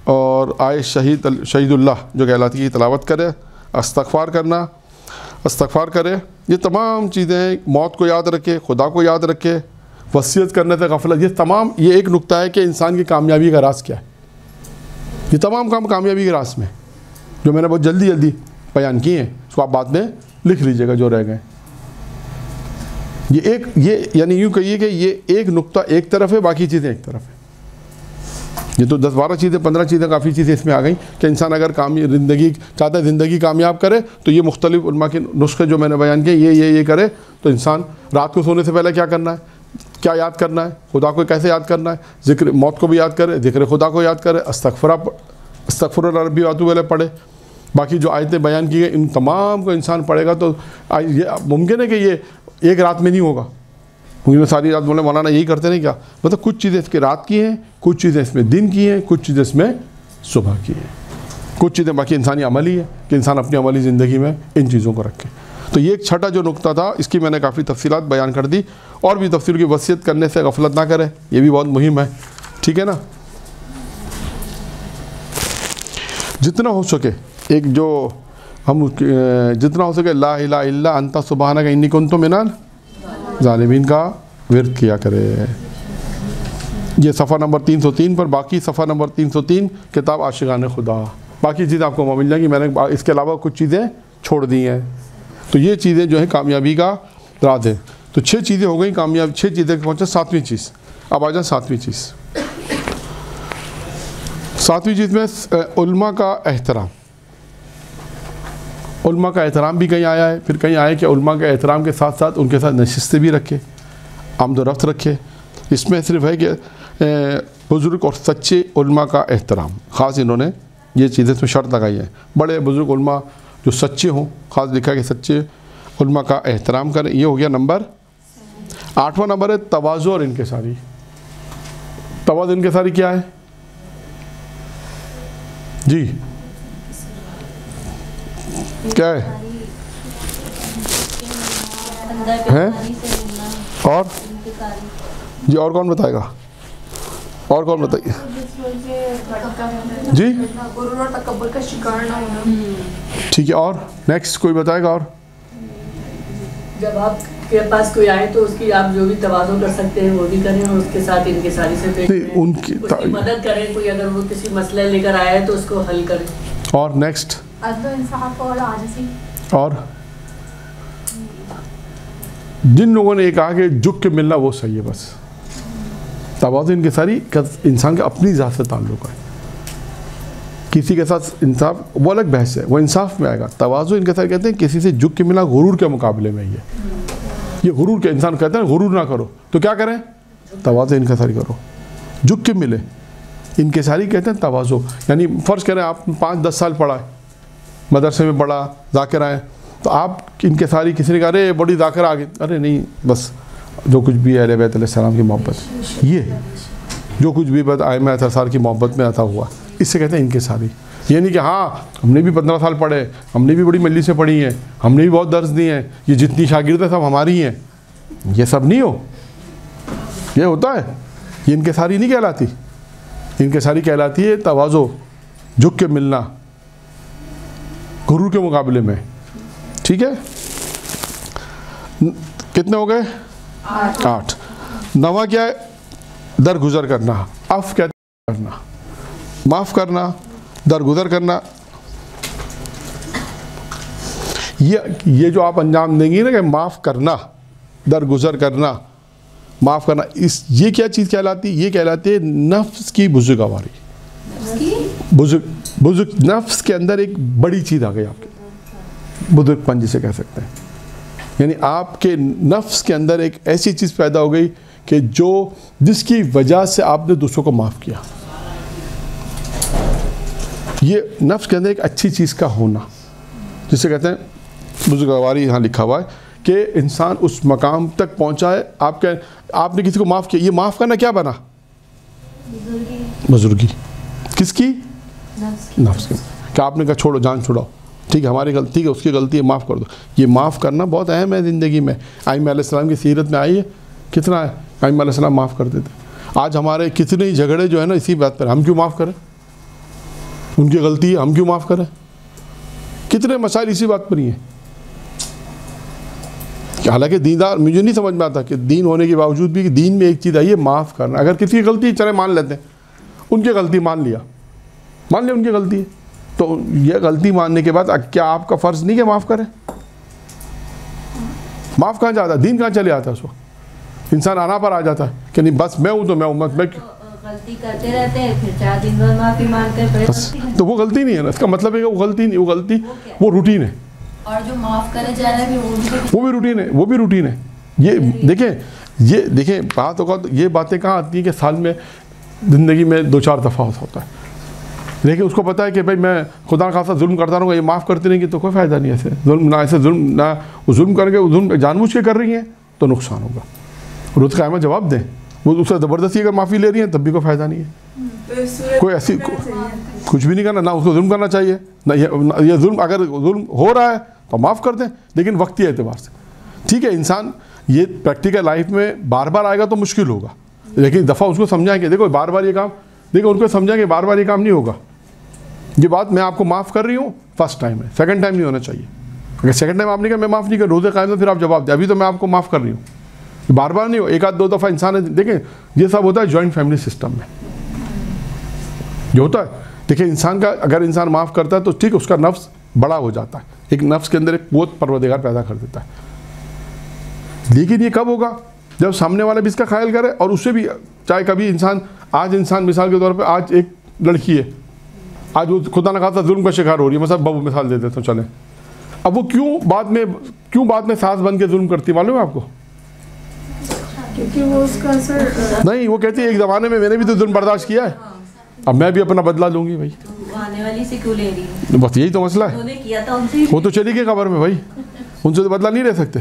اور آیت شہید اللہ جو کہلاتی ہے تلاوت کرے. استغفار کرے. یہ تمام چیزیں، موت کو یاد رکھے، خدا کو یاد رکھے، وصیت کرنے سے غفلت. یہ تمام یہ ایک نقطہ ہے کہ انسان کی کامیابی کا راز کیا ہے. یہ تمام کام کامیابی کے راز میں جو میں نے بہت جلدی بیان کیے ہیں، اس کو آپ بعد میں لکھ لیجئے گا جو رہ گئے. یہ یعنی یوں کہیے کہ یہ ایک نقطہ ایک طرف ہے، باقی چیزیں ایک طرف ہیں. یہ تو 10-12 چیزیں 15 چیزیں کافی چیزیں اس میں آ گئیں کہ انسان اگر زندگی چاہتا ہے زندگی کامیاب کرے تو یہ مختلف علماء کے نسخے جو میں نے بیان کیے یہ کرے. تو انسان رات کو سونے سے پہلے کیا کرنا ہے، کیا یاد کرنا ہے، خدا کو کیسے یاد کرنا ہے، ذکر موت کو بھی یاد کرے، ذکر خدا کو یاد کرے، استغفر اللہ ربی واتوب الیہ پڑھے. باقی جو آیتیں بیان کی گئی ان تمام کو انسان پڑھے گا تو یہ ممکن ہے کہ یہ ایک رات میں نہیں ہوگا. کیونکہ ساری رات بولے مولانا یہی کرتے نہیں کیا، مطلب کچھ چیزیں اس کی رات کی ہیں، کچھ چیزیں اس میں دن کی ہیں، کچھ چیزیں اس میں صبح کی ہیں، کچھ چیزیں باقی انسانی عملی ہے کہ انسان اپنی عملی زندگی میں ان چیزوں کو رکھے. تو یہ ایک چھٹا جو نقطہ تھا اس کی میں نے کافی تفصیلات بیان کر دی. اور بھی تفصیل کی وصیت کرنے سے غفلت نہ کرے، یہ بھی بہت مہم ہے. ٹھیک ہے نا. جتنا ہو سکے ایک جو ہم جتنا ہو سکے لا الہ الا انت سبحانک انی کنت من الظالمین کا ورد کیا کرے. یہ صفحہ نمبر 303 پر. باقی صفحہ نمبر 303 کتاب عاشقان خدا. باقی چیزیں آپ کو مل جائیں گی. میں نے اس کے علاوہ کچھ چیزیں چھوڑ دی ہیں. تو یہ چیزیں جو ہیں کامیابی کا راز ہے. تو 6 چیزیں ہو گئیں کامیاب. 6 چیزیں پہنچے. 7ویں چیز. اب آ جائیں 7ویں چیز. 7ویں چیز میں علماء کا احترام. علماء کا احترام بھی کہیں آیا ہے. پھر کہیں آیا کہ علماء کے احترام کے ساتھ ساتھ ان کے ساتھ نشستیں بھی رکھے، آمد و رفت رکھے. اس میں صرف ہے کہ بزرگ اور سچے علماء کا احترام. خاص انہوں نے یہ چیزیں اس میں شرط لگائی ہے. بڑے بزرگ علماء جو سچے ہوں، خاص لکھا ہے کہ سچے علماء کا احترام کریں. یہ ہو گیا نمبر 8واں. نمبر ہے تواضع اور انکساری. تواضع انکساری کیا ہے جی؟ کیا ہے اور جی اور کون بتائے گا؟ اور کون بتائیے جی؟ غرور اور تکبر کا شکار نہ ہونا. ٹھیک ہے. اور نیکسٹ کوئی بتائے گا؟ اور جب آپ کے پاس کوئی آئے تو اس کی آپ جو بھی تواضع کر سکتے ہیں وہ بھی کریں اور اس کے ساتھ انکساری سے پیش آئیں. ان کی اس کی مدد کریں. کوئی اگر وہ کسی مسئلہ لے کر آیا ہے تو اس کو حل کریں. اور نیکسٹ عدل و انصاف اور عاجزی. اور جن لوگوں نے یہ کہا کہ جھک کے ملنا وہ صحیح ہے، بس تواضع انکساری انسان کا اپنی ذات سے تعلق ہے. کسی کے ساتھ انصاف وہ الگ بحث ہے، وہ انصاف میں آئے گا. تواضع انکساری کہتے ہیں کسی سے جھک کے ملنا غرور کے مقابلے میں. یہ غرور کے انسان کہتے ہیں غرور نہ کرو تو کیا کریں؟ تواضع انکساری کرو، جھک کے ملے. انکساری کہتے ہیں تواضع. یعنی فرض کریں آپ 5-10 سال پڑھا ہے، مدرسے میں پڑھا، ذاکر آئے، تو آپ انکساری کسی نے کہا ارے بڑی ذاکر آ گئی، ارے نہیں بس جو کچھ بھی اہل بیت علیہ السلام کی محبت، یہ جو کچھ بھی ائمہ اطہار کی محبت میں عطا ہوا، اس سے کہتے ہیں انکساری. یہ نہیں کہ ہاں ہم نے بھی 15 سال پڑھے، ہم نے بھی بڑی مجلسیں پڑھی ہیں، ہم نے بھی بہت درس دیے ہیں، یہ جتنی شاگردیں سب ہماری ہیں. یہ سب نہیں ہو، یہ ہوتا ہے. یہ انکساری نہیں کہلاتی. انکساری کہلاتی ہے تواضع، جھک کے ملنا غرور کے مقابلے میں. ٹھیک ہے. کتنے ہو گئے؟ 8. 9واں کیا ہے؟ درگزر کرنا. عفو کہتے ہیں کرنا، معاف کرنا، درگزر کرنا. یہ جو آپ انجام دیں گی نا کہ معاف کرنا، درگزر کرنا، معاف کرنا، یہ کیا چیز کہلاتی؟ یہ کہلاتی ہے نفس کی بزرگواری. بزرگ نفس کے اندر ایک بڑی چیز آ گئی آپ کے، بزرگ پن جسے کہہ سکتے ہیں. یعنی آپ کے نفس کے اندر ایک ایسی چیز پیدا ہو گئی کہ جس کی وجہ سے آپ نے دوسروں کو معاف کیا. یہ نفس کے اندر ایک اچھی چیز کا ہونا جسے کہتے ہیں بزرگواری. یہاں لکھا ہوا ہے کہ انسان اس مقام تک پہنچا ہے. آپ نے کسی کو معاف کیا، یہ معاف کرنا کیا بنا؟ بزرگی. کس کی؟ نفس کی. کہ آپ نے کہا چھوڑو، جان چھوڑاؤ، ٹھیک ہے ہماری غلطی ہے، اس کی غلطی ہے، معاف کر دو. یہ معاف کرنا بہت اہم ہے زندگی میں. ائمہ علیہ السلام کی سیرت میں آئی ہے کتنا ہے ائمہ علیہ السلام معاف کرتے تھے. آج ہمارے کتنے جھگڑے جو ہے نا اسی بات پر، ہم کیوں معاف کریں؟ ان کی غلطی ہے، ہم کیوں معاف کریں؟ کتنے مسائل اسی بات پر ہی ہیں. حالانکہ دیندار مجھے نہیں سمجھ میں آتا کہ دین ہونے کے باوجود بھی کہ دین میں ایک چیز آئی ہے معاف کرنا. اگر کسی کی غلطی چلے مان لیتے ہیں، ان کی غلطی مان لیا ان کی غلطی ہے، تو یہ غلطی ماننے کے بعد کیا آپ کا فرض نہیں کہ معاف کریں؟ معاف کہاں جاتا ہے؟ دین کہاں چلے آتا ہے؟ اس وقت انسان آنا پر آ جاتا ہے کہ نہیں بس میں ہوں تو میں امت میں غلطی کرتے رہتے ہیں، پھر 4 دن بعد معافی مانگتے ہیں. تو وہ غلطی نہیں ہے نا. اس کا مطلب ہے کہ وہ غلطی نہیں، وہ غلطی وہ روٹین ہے. اور جو معاف کرے جا رہا ہے وہ بھی روٹین ہے. یہ دیکھیں بات ہوگا تو یہ باتیں کہاں آتی ہیں کہ سال میں زندگی میں 2-4 دفعہ ہوتا ہے. لیکن اس کو پتہ ہے کہ بھائی میں خدا خاصا ظلم کرتا رہوں گا، یہ معاف کرتے رہیں گے تو کوئی فائدہ نہیں. ایسے ظلم نہ ایسے ظلم نہ وہ ظلم کر کے ظلم جان بوجھ کے کر رہی ہیں تو نقصان ہوگا. اور اس کا قائمہ جواب دیں. وہ اس سے زبردستی اگر معافی لے رہی ہیں تب بھی کوئی فائدہ نہیں ہے. کوئی ایسی کچھ بھی نہیں کرنا، نہ اس کو ظلم کرنا چاہیے، نہ یہ ظلم اگر ظلم ہو رہا ہے تو معاف کر دیں، لیکن وقتی اعتبار سے. ٹھیک ہے انسان یہ پریکٹیکل لائف میں بار بار آئے گا تو مشکل ہوگا، لیکن دفعہ اس کو سمجھائیں کہ دیکھو بار بار یہ کام، دیکھو ان کو سمجھائیں کہ بار بار یہ کام نہیں ہوگا. یہ بات میں آپ کو معاف کر رہی ہوں فرسٹ ٹائم ہے، سیکنڈ ٹائم نہیں ہونا چاہیے. اگر سیکنڈ ٹائم آپ نے کہا میں معاف نہیں کر، روزے قائم تو پھر آپ جواب دیں ابھی تو میں آپ کو معاف کر رہی ہوں. بار بار نہیں ہو، 1-2 دفعہ انسان ہے. دیکھیں یہ سب ہوتا ہے جوائنٹ فیملی سسٹم میں جو ہوتا ہے. دیکھیں انسان کا اگر انسان معاف کرتا ہے تو ٹھیک اس کا نفس بڑا ہو جاتا ہے، ایک نفس کے اندر ایک قوت پروردگار پیدا کر دیتا ہے. لیکن یہ کب ہوگا؟ جب سامنے والا بھی اس کا خیال کرے اور اس سے بھی، چاہے کبھی انسان مثال کے طور پہ آج ایک لڑکی ہے، آج وہ خدا نہ خاصا ظلم کا شکار ہو رہی ہے، مثلا بہو مثال دے دیتا ہوں چلیں. اب وہ کیوں بعد میں ساس بن کے ظلم کرتی معلوم ہے آپ کو؟ کیونکہ وہ اس کا اثر نہیں، وہ کہتی ہے ایک زمانے میں نے بھی تو ظلم برداشت کیا ہے، اب میں بھی اپنا بدلہ لوں گی. بھائی آنے والی سے کیوں لے رہی ہے؟ بس یہی تو مسئلہ ہے. انہوں نے کیا تھا ان سے، وہ تو چلی گئی قبر میں بھائی، ان سے تو بدلا نہیں لے سکتے.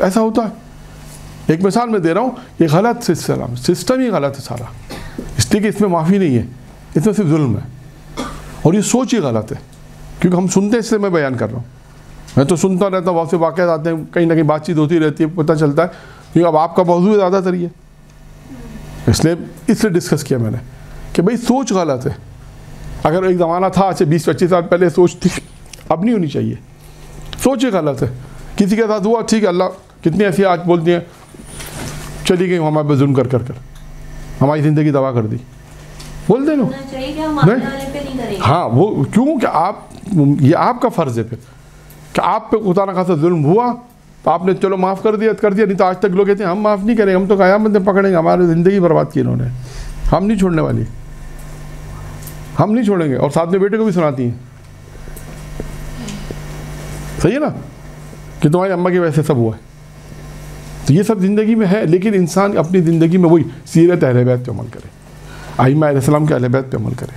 ایسا ہوتا ہے. ایک مثال میں دے رہا ہوں, یہ غلط سسٹم ہی غلط ہے سارا, اس لیے کہ اس میں معافی نہیں ہے, اس میں صرف ظلم ہے, اور یہ سوچ ہی غلط ہے. کیونکہ ہم سنتے ہیں, اس لیے میں بیان کر رہا ہوں. میں تو سنتا رہتا ہوں, بہت سے واقعات آتے ہیں, کہیں نہ کہیں بات چیت ہوتی رہتی ہے, پتہ چلتا ہے. کیونکہ اب آپ کا موضوع زیادہ تر یہ, اس لیے ڈسکس کیا میں نے کہ بھئی سوچ غلط ہے. اگر ایک زمانہ تھا آج سے 20-25 سال پہلے سوچ تھی, اب نہیں ہونی چاہیے. سوچ ہی غلط ہے. کسی کے ساتھ ہوا, ٹھیک ہے, اللہ کتنی ایسی آج بولتی ہیں چلی گئی ہمارے پہ ظلم کر ہماری زندگی تباہ کر دی, بول دے لو. ہاں وہ کیوں کہ یہ آپ کا فرض ہے پھر کہ آپ پہ خدا نہ خاصا ظلم ہوا تو آپ نے چلو معاف کر دیا, نہیں تو آج تک لوگ کہتے ہیں ہم معاف نہیں کریں گے, ہم تو قیامت میں پکڑیں گے, ہماری زندگی برباد کی انہوں نے, ہم نہیں چھوڑنے والی, ہم نہیں چھوڑیں گے. اور ساتھ میں بیٹے کو بھی سناتی ہیں, صحیح ہے نا, کہ تمہاری اماں کی وجہ سے سب ہوا ہے. تو یہ سب زندگی میں ہے, لیکن انسان اپنی زندگی میں وہی سیرت اہل بیت پہ عمل کرے, ائمہ علیہ السلام کے اہل بیت پہ عمل کرے.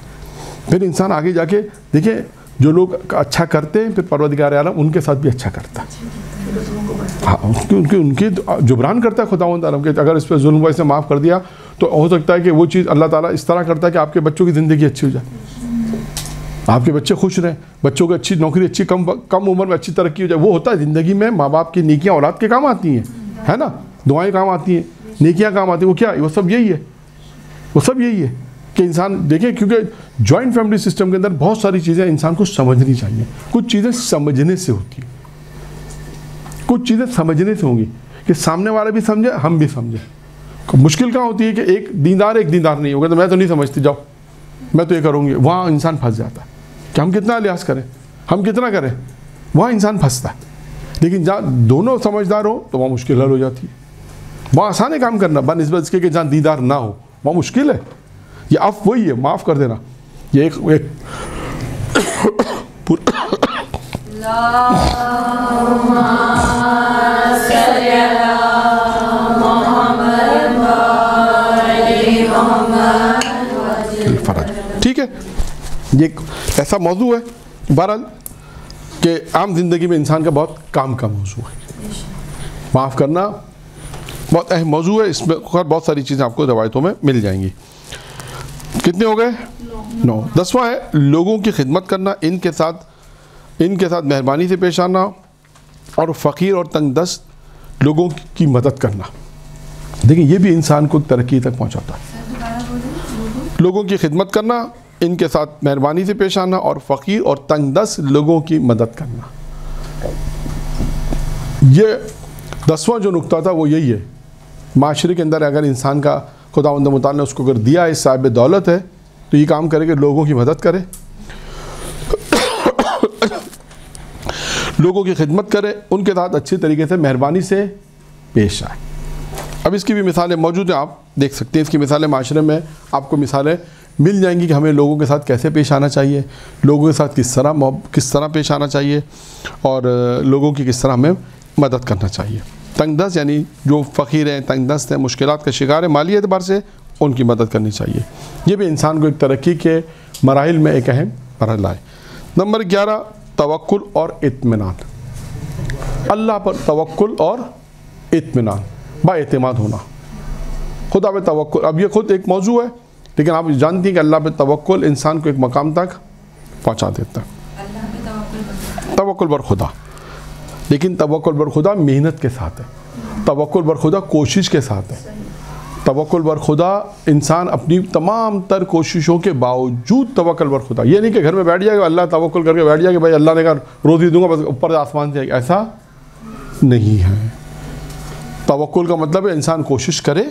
پھر انسان آگے جا کے دیکھیں جو لوگ اچھا کرتے ہیں پھر پروردگار عالم ان کے ساتھ بھی اچھا کرتا ہے. ہاں ان کی جبران کرتا ہے خداوند عالم کہ اگر اس پہ ظلم ہوا, اسے معاف کر دیا تو ہو سکتا ہے کہ وہ چیز اللہ تعالیٰ اس طرح کرتا ہے کہ آپ کے بچوں کی زندگی اچھی ہو جائے, آپ کے بچے خوش رہیں, بچوں کو اچھی نوکری, اچھی کم عمر میں اچھی ترقی ہو جائے. وہ ہوتا ہے زندگی میں, ماں باپ کی نیکیاں اولاد کے کام آتی ہیں, ہے نا, دعائیں کام آتی ہیں, نیکیاں کام آتی ہیں. وہ کیا, وہ سب یہی ہے, وہ سب یہی ہے کہ انسان دیکھیں, کیونکہ جوائنٹ فیملی سسٹم کے اندر بہت ساری چیزیں انسان کو سمجھنی چاہیے. کچھ چیزیں سمجھنے سے ہوتی ہیں, کچھ چیزیں سمجھنے سے ہوں گی کہ سامنے والا بھی سمجھے, ہم بھی سمجھیں. مشکل کہاں ہوتی ہے کہ ایک دیندار نہیں ہوگا تو میں تو نہیں سمجھتی, جاؤ میں تو یہ کروں گی, وہاں انسان پھنس جاتا ہے کہ ہم کتنا لحاظ کریں, ہم کتنا کریں, وہاں انسان پھنستا ہے. لیکن جہاں دونوں سمجھدار ہو تو وہاں مشکل حل ہو جاتی ہے. وہاں آسان ہے کام کرنا بنسبت اس کے کہ جہاں دیندار نہ ہو, وہاں مشکل ہے. یہ اب وہی ہے, معاف کر دینا. یہ ایک ٹھیک ہے, یہ ایک ایسا موضوع ہے بہرحال کہ عام زندگی میں انسان کا بہت کام کا موضوع ہے. معاف کرنا بہت اہم موضوع ہے, اس میں بہت ساری چیزیں آپ کو روایتوں میں مل جائیں گی. کتنے ہو گئے؟ 9. 10واں ہے لوگوں کی خدمت کرنا, ان کے ساتھ مہربانی سے پیش آنا, اور فقیر اور تنگ دست لوگوں کی مدد کرنا. دیکھیں یہ بھی انسان کو ترقی تک پہنچاتا ہے. لوگوں کی خدمت کرنا, ان کے ساتھ مہربانی سے پیش آنا, اور فقیر اور تنگ دست لوگوں کی مدد کرنا. یہ 10واں جو نقطہ تھا وہ یہی ہے. معاشرے کے اندر اگر انسان کا خداوند متعال نے اس کو اگر دیا ہے, صاحب دولت ہے, تو یہ کام کرے کہ لوگوں کی مدد کرے, لوگوں کی خدمت کرے, ان کے ساتھ اچھی طریقے سے مہربانی سے پیش آئے. اب اس کی بھی مثالیں موجود ہیں, آپ دیکھ سکتے ہیں. اس کی مثالیں معاشرے میں آپ کو مثالیں مل جائیں گی کہ ہمیں لوگوں کے ساتھ کیسے پیش آنا چاہیے, لوگوں کے ساتھ کس طرح پیش آنا چاہیے, اور لوگوں کی کس طرح ہمیں مدد کرنا چاہیے. تنگ دست یعنی جو فقیر ہیں, تنگ دست ہیں, مشکلات کا شکار ہیں, مالی اعتبار سے ان کی مدد کرنی چاہیے. یہ بھی انسان کو ایک ترقی کے مراحل میں ایک اہم مرحلہ ہے. نمبر 11 توکل اور اطمینان. اللہ پر توکل اور اطمینان, با اعتماد ہونا, خدا پہ توکل. اب یہ خود ایک موضوع ہے, لیکن آپ جانتی ہیں کہ اللہ پہ توکل انسان کو ایک مقام تک پہنچا دیتا ہے. توکل بر خدا, لیکن توکل بر خدا محنت کے ساتھ ہے, توکل بر خدا کوشش کے ساتھ ہے. توکل بر خدا انسان اپنی تمام تر کوششوں کے باوجود توکل بر خدا, یہ نہیں کہ گھر میں بیٹھ جائے گا اللہ توکل کر کے بیٹھ جائے کہ بھائی اللہ نے کہا روزی دوں گا بس اوپر آسمان سے, ایسا نہیں ہے. توکل کا مطلب ہے انسان کوشش کرے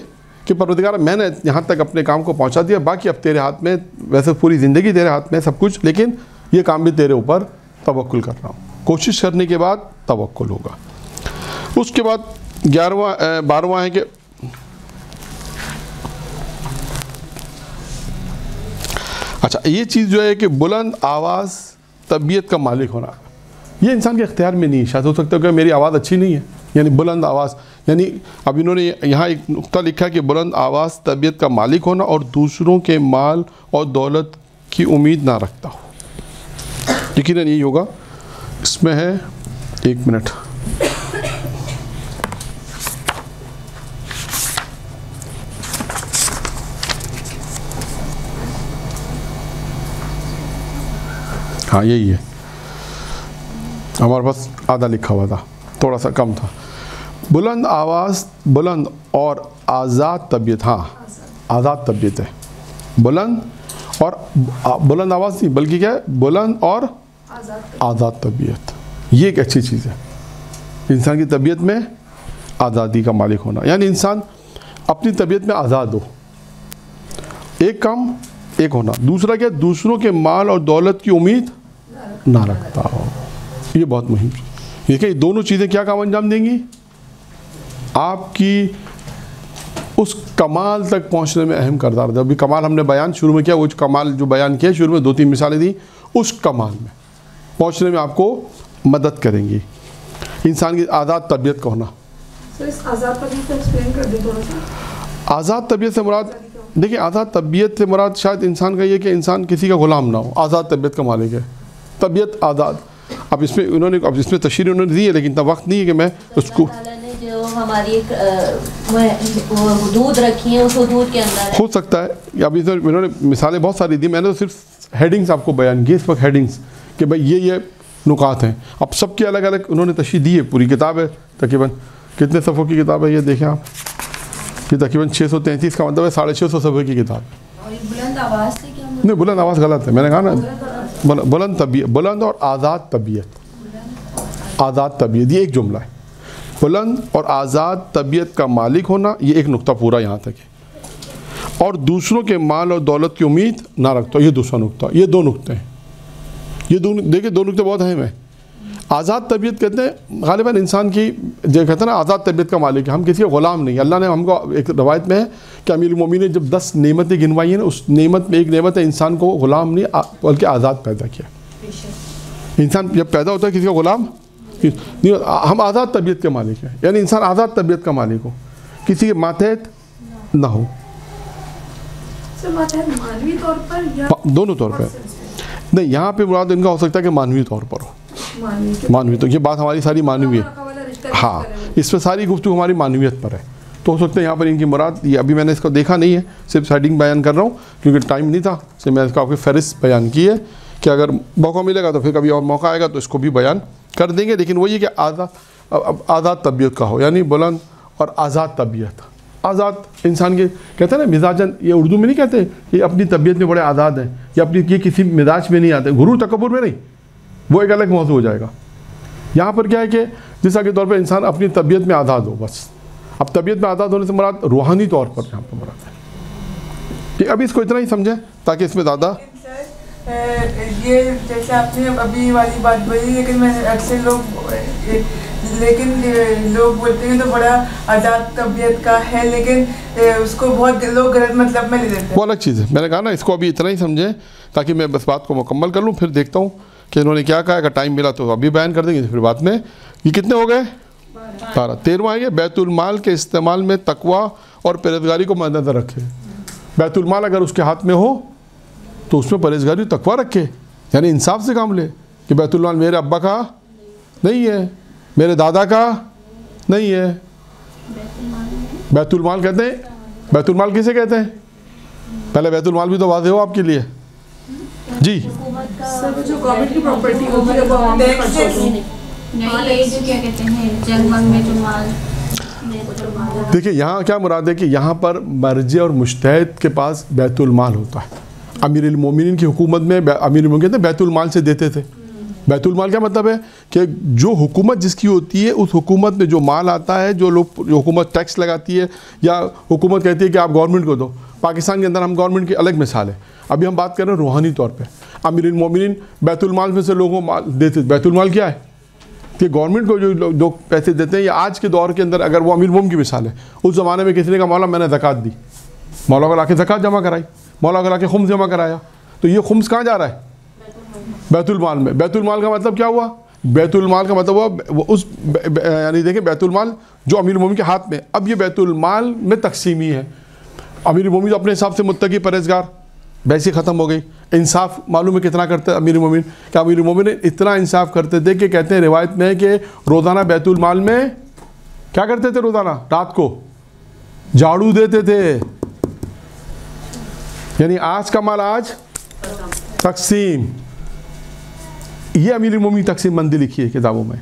کہ پروردگار میں نے یہاں تک اپنے کام کو پہنچا دیا, باقی اب تیرے ہاتھ میں, ویسے پوری زندگی تیرے ہاتھ میں سب کچھ, لیکن یہ کام بھی تیرے اوپر توکل کر رہا ہوں. کوشش کرنے کے بعد توکل ہوگا. اس کے بعد 12واں ہے کہ اچھا یہ چیز جو ہے کہ بلند آواز طبیعت کا مالک ہونا, یہ انسان کے اختیار میں نہیں ہے. شاید ہو سکتا ہے کہ میری آواز اچھی نہیں ہے, یعنی بلند آواز, یعنی اب انہوں نے یہاں ایک نقطہ لکھا کہ بلند آواز طبیعت کا مالک ہونا, اور دوسروں کے مال اور دولت کی امید نہ رکھتا ہو. یقیناً یہی ہوگا. اس میں ہے 1 منٹ. ہاں یہی ہے, ہمارے پاس آدھا لکھا ہوا تھا, تھوڑا سا کم تھا. بلند آواز, بلند اور آزاد طبیعت. ہاں آزاد طبیعت ہے. بلند اور بلند آواز نہیں بلکہ کیا ہے, بلند اور آزاد طبیعت. یہ ایک اچھی چیز ہے, انسان کی طبیعت میں آزادی کا مالک ہونا, یعنی انسان اپنی طبیعت میں آزاد ہو. ایک کام ایک ہونا. دوسرا کیا, دوسروں کے مال اور دولت کی امید نہ رکھتا ہو. یہ بہت مہم چیز. دیکھیں دونوں چیزیں کیا کام انجام دیں گی, آپ کی اس کمال تک پہنچنے میں اہم کردار ہے. ابھی کمال ہم نے بیان شروع میں کیا, وہ کمال جو بیان کیا شروع میں 2-3 مثالیں دی, اس کمال میں پہنچنے میں آپ کو مدد کریں گی. انسان کی آزاد طبیعت کا ہونا. اس آزاد طبیعت کو ایکسپلین کر دیں تھوڑا سا. آزاد طبیعت سے مراد, دیکھیں آزاد طبیعت سے مراد شاید انسان کا یہ کہ انسان کسی کا غلام نہ ہو. آزاد طبیعت کا مالک ہے, طبیعت آزاد. اب اس میں انہوں نے اس میں تشریح انہوں نے دی ہے, لیکن اتنا وقت نہیں ہے کہ میں اس کو. جو ہماری ایک حدود رکھی ہیں اس حدود کے اندر ہو سکتا ہے. اب انہوں نے مثالیں بہت ساری دی, میں نے تو صرف ہیڈنگز آپ کو بیان کی اس وقت, ہیڈنگز کہ بھائی یہ نکات ہیں. اب سب کے الگ الگ انہوں نے تشریح دی ہے. پوری کتاب ہے تقریباً, کتنے صفحوں کی کتاب ہے یہ دیکھیں آپ, یہ تقریباً 633 کا مطلب ہے 650 صفحے کی کتاب ہے. بلند آواز سے کیا نہیں, بلند آواز غلط ہے, میں نے کہا نا بلند طبیعت, بلند اور آزاد طبیعت. آزاد طبیعت یہ ایک جملہ ہے. بلند اور آزاد طبیعت کا مالک ہونا, یہ ایک نقطہ پورا یہاں تک ہے. اور دوسروں کے مال اور دولت کی امید نہ رکھتا, یہ دوسرا نقطہ. یہ 2 نقطے ہیں. یہ دیکھیں 2 نقطے بہت اہم ہیں. آزاد طبیعت کہتے ہیں غالباً انسان کی, جو کہتے ہیں نا آزاد طبیعت کا مالک ہے, ہم کسی کے غلام نہیں. اللہ نے ہم کو, ایک روایت میں ہے کہ امیر المومنین نے جب 10 نعمتیں گنوائی ہیں نا, اس نعمت میں ایک نعمت ہے انسان کو غلام نہیں بلکہ آزاد پیدا کیا. انسان جب پیدا ہوتا ہے کسی کا غلام نہیں, ہم آزاد طبیعت کے مالک ہیں. یعنی انسان آزاد طبیعت کا مالک ہو, کسی کے ماتحت نہ ہو. مانوی طور پر یا دونوں طور پر نہیں, یہاں پہ مراد ان کا ہو سکتا ہے کہ مانوی طور پر ہو. مانوی تو یہ بات ہماری ساری مانوی ہے. ہاں اس پہ ساری گفتگو ہماری مانویت پر ہے. تو ہو سکتا ہے یہاں پر ان کی مراد یہ, ابھی میں نے اس کو دیکھا نہیں ہے, صرف ہیڈنگ بیان کر رہا ہوں کیونکہ ٹائم نہیں تھا. سے میں اس کو آپ کی فہرست بیان کی ہے کہ اگر موقع ملے گا تو پھر کبھی اور موقع آئے گا تو اس کو بھی بیان کر دیں گے. لیکن وہ یہ کہ آزاد طبیعت کا ہو, یعنی بلند اور آزاد طبیعت. آزاد انسان کے کہتے ہیں نا مزاجن, یہ اردو میں نہیں کہتے یہ اپنی طبیعت میں بڑے آزاد ہیں, یا اپنی یہ کسی مزاج میں نہیں آتے, غرور تکبر میں نہیں, وہ ایک الگ موضوع ہو جائے گا. یہاں پر کیا ہے کہ جیسا کے طور پر انسان اپنی طبیعت میں آزاد ہو بس. اب طبیعت میں آزاد ہونے سے مراد روحانی طور پر یہاں پر مراد ہے. ٹھیک, ابھی اس کو اتنا ہی سمجھیں تاکہ اس میں زیادہ یہ جیسے آپ نے ابھی والی بات بولی, لیکن میں اکثر لوگ بولتے ہیں تو بڑا آزاد طبیعت کا ہے, لیکن اس کو بہت لوگ غلط مطلب میں لے لیتے ہیں. وہ الگ چیز ہے. میں نے کہا نا اس کو ابھی اتنا ہی سمجھیں تاکہ میں بس بات کو مکمل کر لوں, پھر دیکھتا ہوں کہ انہوں نے کیا کہا. اگر ٹائم ملا تو ابھی بیان کر دیں گے, پھر بعد میں. یہ کتنے ہو گئے 12. 13واں ہے بیت المال کے استعمال میں تقویٰ اور پرہیزگاری کو مد نظر رکھے. بیت المال اگر اس کے ہاتھ میں ہو تو اس میں پرہیزگاری تقویٰ رکھے, یعنی انصاف سے کام لے کہ بیت المال میرے ابا کا نہیں ہے, میرے دادا کا نہیں ہے. بیت المال کہتے ہیں, بیت المال کسے کہتے ہیں, پہلے بیت المال بھی تو واضح ہو آپ کے لیے. جی سر جو گورنمنٹ کی پراپرٹی ہوتی ہے وہ عوام میں خرچ ہوتی ہے. نہیں جو کیا کہتے ہیں جنگ منگ میں جو مال. دیکھیں یہاں کیا مراد ہے کہ یہاں پر مرجع اور مجتہد کے پاس بیت المال ہوتا ہے. امیر المومنین کی حکومت میں امیر المومنین کہتے ہیں بیت المال سے دیتے تھے. بیت المال کیا مطلب ہے کہ جو حکومت جس کی ہوتی ہے اس حکومت میں جو مال آتا ہے, جو حکومت ٹیکس لگاتی ہے یا حکومت کہتی ہے کہ آپ گورنمنٹ کو دو. پاکستان کے اندر ہم گورنمنٹ کی الگ مثال ہے. ابھی ہم بات کر رہے ہیں روحانی طور پہ. امیر المومنین بیت المال میں سے لوگوں کو دیتے. بیت المال کیا ہے کہ گورنمنٹ کو جو لوگ پیسے دیتے ہیں, یا آج کے دور کے اندر اگر وہ امیر المومنین کی مثال ہے, اس زمانے میں کسی نے کہا مولا میں نے زکوٰۃ دی, مولا کو لا کے زکوٰۃ جمع کرائی, مولا کو لا کے خمس جمع کرایا, تو یہ خمس کہاں جا رہا ہے بیت المال میں. بیت المال کا مطلب کیا ہوا, بیت المال کا مطلب ہوا اس یعنی دیکھیں بیت المال جو امیر المومنین کے ہاتھ میں, اب یہ بیت المال میں تقسیمی ہے. امیر المومنین اپنے حساب سے متقی پرہیزگار بحث ہی ختم ہو گئی. انصاف معلوم ہے کتنا کرتے امیر المومنین, کہ امیر المومنین اتنا انصاف کرتے تھے کہ کہتے ہیں روایت میں کہ روزانہ بیت المال میں کیا کرتے تھے, روزانہ رات کو جھاڑو دیتے تھے. یعنی آج کا مال آج تقسیم. یہ امیر المومنین تقسیم بندی لکھی ہے کتابوں میں.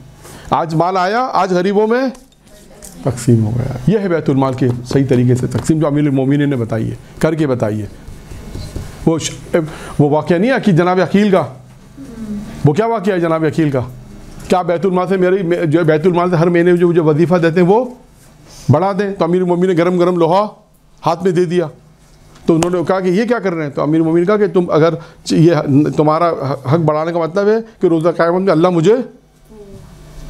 آج مال آیا, آج غریبوں میں تقسیم ہو گیا. یہ ہے بیت المال کے صحیح طریقے سے تقسیم جو امیر المومنین نے بتائی ہے, کر کے بتائی ہے. وہ واقعہ نہیں ہے کہ جناب عقیل کا, وہ کیا واقعہ ہے جناب عقیل کا, کیا بیت المال سے جو بیت المال سے ہر مہینے جو وظیفہ دیتے ہیں وہ بڑھا دیں. تو امیر المومنین نے گرم گرم لوہا ہاتھ میں دے دیا. تو انہوں نے کہا کہ یہ کیا کر رہے ہیں, تو امیر المومنین کہا کہ تم اگر یہ تمہارا حق بڑھانے کا مطلب ہے کہ روزہ قیامت میں اللہ مجھے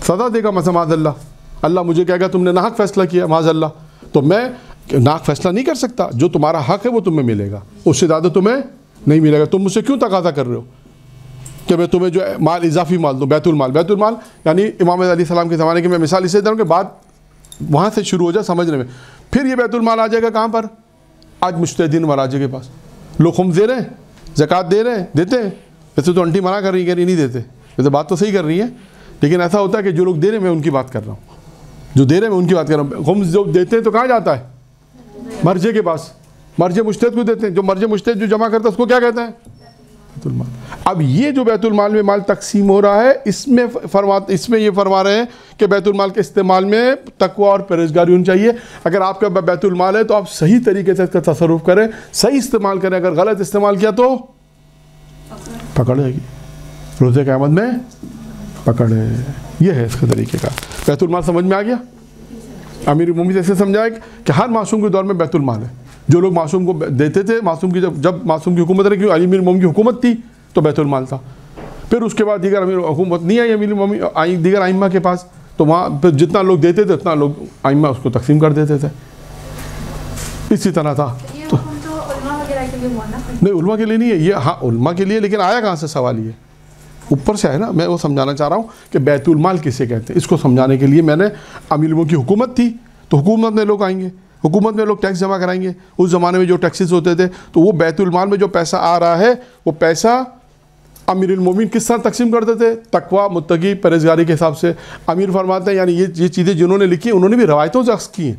سزا دے گا, مثلا معاذ اللہ, اللہ مجھے کہے گا تم نے ناحق فیصلہ کیا معاذ اللہ, تو میں ناحق فیصلہ نہیں کر سکتا. جو تمہارا حق ہے وہ تمہیں ملے گا, اس سے زیادہ تمہیں نہیں ملے گا. تم مجھ سے کیوں تقاضا کر رہے ہو کہ میں تمہیں جو مال اضافی مال دوں. بیت المال, بیت المال یعنی امام علیہ السلام کے زمانے کی میں مثال اسے دے رہا ہوں کہ بات وہاں سے شروع ہو جائے سمجھنے میں. پھر یہ بیت المال آ جائے گا کہاں پر, آج مجتہدین مراجع کے پاس. لوگ خمس دے رہے ہیں, زکوٰۃ دے رہے ہیں, دیتے ہیں. ویسے تو انٹی منع کر رہی ہے کہ نہیں دیتے, ویسے بات تو صحیح کر رہی ہے, لیکن ایسا ہوتا ہے کہ جو لوگ دے رہے ہیں میں ان کی بات کر رہا ہوں, جو دے رہے ہیں میں ان کی بات کر رہا ہوں. خمس جو دیتے ہیں تو کہاں جاتا ہے, مرجع کے پاس. مرجع مجتہد کو دیتے ہیں, جو مرجع مجتہد جو جمع کرتا ہے اس کو کیا کہتے ہیں, بیت المال. اب یہ جو بیت المال میں مال تقسیم ہو رہا ہے, اس میں یہ فرما رہے ہیں کہ بیت المال کے استعمال میں تقوی اور پرہیزگاری ہونی چاہیے. اگر آپ کا بیت المال ہے تو آپ صحیح طریقے سے اس کا تصرف کریں, صحیح استعمال کریں. اگر غلط استعمال کیا تو پکڑ جائے گی, روزے قیامت میں پکڑے. یہ ہے اس کے طریقے کا. بیت المال سمجھ میں آ گیا. امیر المومنین ایسے سمجھائے کہ ہر معصوم کے دور میں بیت المال ہے. جو لوگ معصوم کو دیتے تھے, معصوم کی جب معصوم کی حکومت رہی, امیر المومنین کی حکومت تھی تو بیت المال تھا. پھر اس کے بعد دیگر امیر حکومت نہیں آئی امیر المومنین آئی دیگر ائمہ کے پاس, تو وہاں پھر جتنا لوگ دیتے تھے اتنا لوگ ائمہ اس کو تقسیم کر دیتے تھے. اسی طرح تھا. یہ حکم تو علماء وغیرہ کے لیے ہوا نا, نہیں علماء کے لیے نہیں ہے یہ, ہاں علماء کے لیے, لیکن آیا کہاں سے سوال یہ اوپر سے ہے نا. میں وہ سمجھانا چاہ رہا ہوں کہ بیت المال کسے کہتے ہیں. اس کو سمجھانے کے لیے میں نے امیر المومنین کی حکومت تھی تو حکومت میں لوگ آئیں گے, حکومت میں لوگ ٹیکس جمع کرائیں گے. اس زمانے میں جو ٹیکسز ہوتے تھے تو وہ بیت المال میں جو پیسہ آ رہا ہے وہ پیسہ امیر المومنین کس طرح تقسیم کرتے تھے, تقوی متقی پرہیزگاری کے حساب سے. امیر فرماتے ہیں یعنی یہ چیزیں جنہوں نے لکھی انہوں نے بھی روایتوں سے اخذ کی ہیں.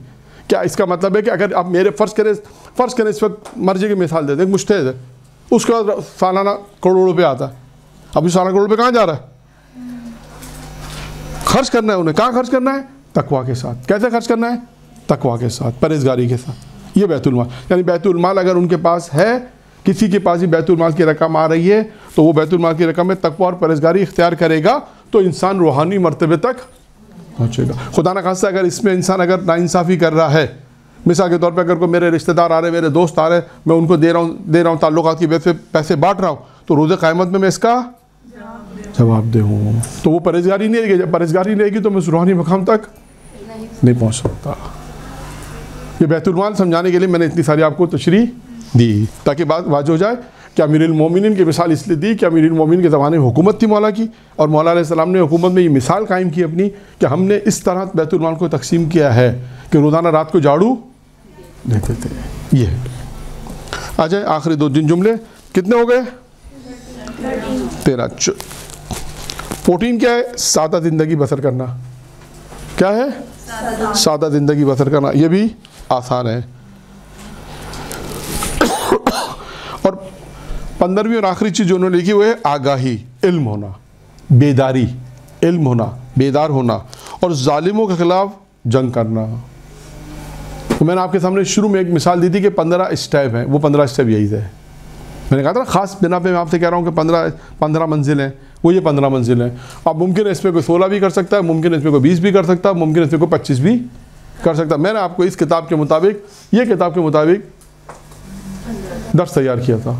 کیا اس کا مطلب ہے کہ اگر آپ میرے فرض کریں اس وقت مرجع کی مثال دے دیں, ایک مجتہد ہے, اس کے بعد سالانہ کروڑوں روپے آتا ہے. اب یہ سالانہ کروڑ روپے کہاں جا رہا ہے, خرچ کرنا ہے انہیں. کہاں خرچ کرنا ہے, تقوی کے ساتھ. کیسے خرچ کرنا ہے, تقوی کے ساتھ, پرہیزگاری کے ساتھ. یہ بیت المال. یعنی بیت المال اگر ان کے پاس ہے, کسی کے پاس ہی بیت المال کی رقم آ رہی ہے تو وہ بیت المال کی رقم میں تقوی اور پرہیزگاری اختیار کرے گا تو انسان روحانی مرتبے تک پہنچے گا. خدا نہ خواستہ اگر اس میں انسان اگر ناانصافی کر رہا ہے, مثال کے طور پہ اگر کوئی میرے رشتہ دار آ رہے ہیں, میرے دوست آ رہے ہیں, میں ان کو دے رہا ہوں تعلقات کی وجہ سے پیسے بانٹ رہا ہوں, تو روزے قیامت میں اس کا جواب دے ہوں, تو وہ پرہیزگاری نہیں رہے گی. جب پرہیزگاری نہیں رہے گی تو میں اس روحانی مقام تک نہیں پہنچ سکتا. یہ بیت المال سمجھانے کے لیے میں نے اتنی ساری آپ کو تشریح دی تاکہ بات واضح ہو جائے کہ امیر المومنین کی مثال اس لیے دی کہ امیر المومنین کے زمانے میں حکومت تھی مولا کی, اور مولا علیہ السلام نے حکومت میں یہ مثال قائم کی اپنی کہ ہم نے اس طرح بیت المال کو تقسیم کیا ہے کہ روزانہ رات کو جھاڑو دیتے تھے. یہ آ جائے آخری 2 جملے. کتنے ہو گئے, 13. 14 کیا ہے, سادہ زندگی بسر کرنا. کیا ہے, سادہ زندگی بسر کرنا. یہ بھی آسان ہے. اور 15ویں اور آخری چیز جو انہوں نے لکھی وہ ہے آگاہی, علم ہونا, بیداری, علم ہونا, بیدار ہونا, اور ظالموں کے خلاف جنگ کرنا. تو میں نے آپ کے سامنے شروع میں ایک مثال دی تھی کہ 15 اسٹیپ ہیں, وہ 15 اسٹیپ یہی ہے. میں نے کہا تھا خاص بنا پہ میں آپ سے کہہ رہا ہوں کہ 15 منزل ہیں, وہ یہ 15 منزل ہیں. اب ممکن ہے اس میں کوئی 16 بھی کر سکتا ہے, ممکن ہے اس میں کوئی 20 بھی کر سکتا ہے, ممکن ہے اس میں کوئی 25 بھی کر سکتا ہے. میں نے آپ کو اس کتاب کے مطابق, یہ کتاب کے مطابق درس تیار کیا تھا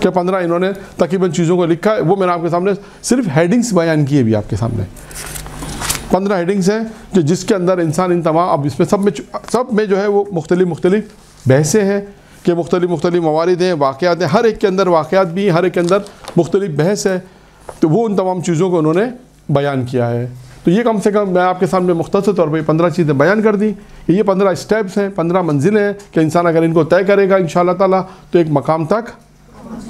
کہ 15 انہوں نے تقریباً چیزوں کو لکھا ہے. وہ میں نے آپ کے سامنے صرف ہیڈنگز بیان کیے بھی آپ کے سامنے. 15 ہیڈنگز ہیں کہ جس کے اندر انسان ان تمام, اب اس میں سب میں جو ہے وہ مختلف بحثیں ہیں کہ مختلف موارد ہیں, واقعات ہیں, ہر ایک کے اندر واقعات بھی ہیں, ہر ایک کے اندر مختلف بحث ہے. تو وہ ان تمام چیزوں کو انہوں نے بیان کیا ہے. تو یہ کم سے کم میں آپ کے سامنے مختصر طور پہ 15 چیزیں بیان کر دی. یہ 15 اسٹیپس ہیں, 15 منزلیں ہیں کہ انسان اگر ان کو طے کرے گا انشاءاللہ تعالیٰ تو ایک مقام تک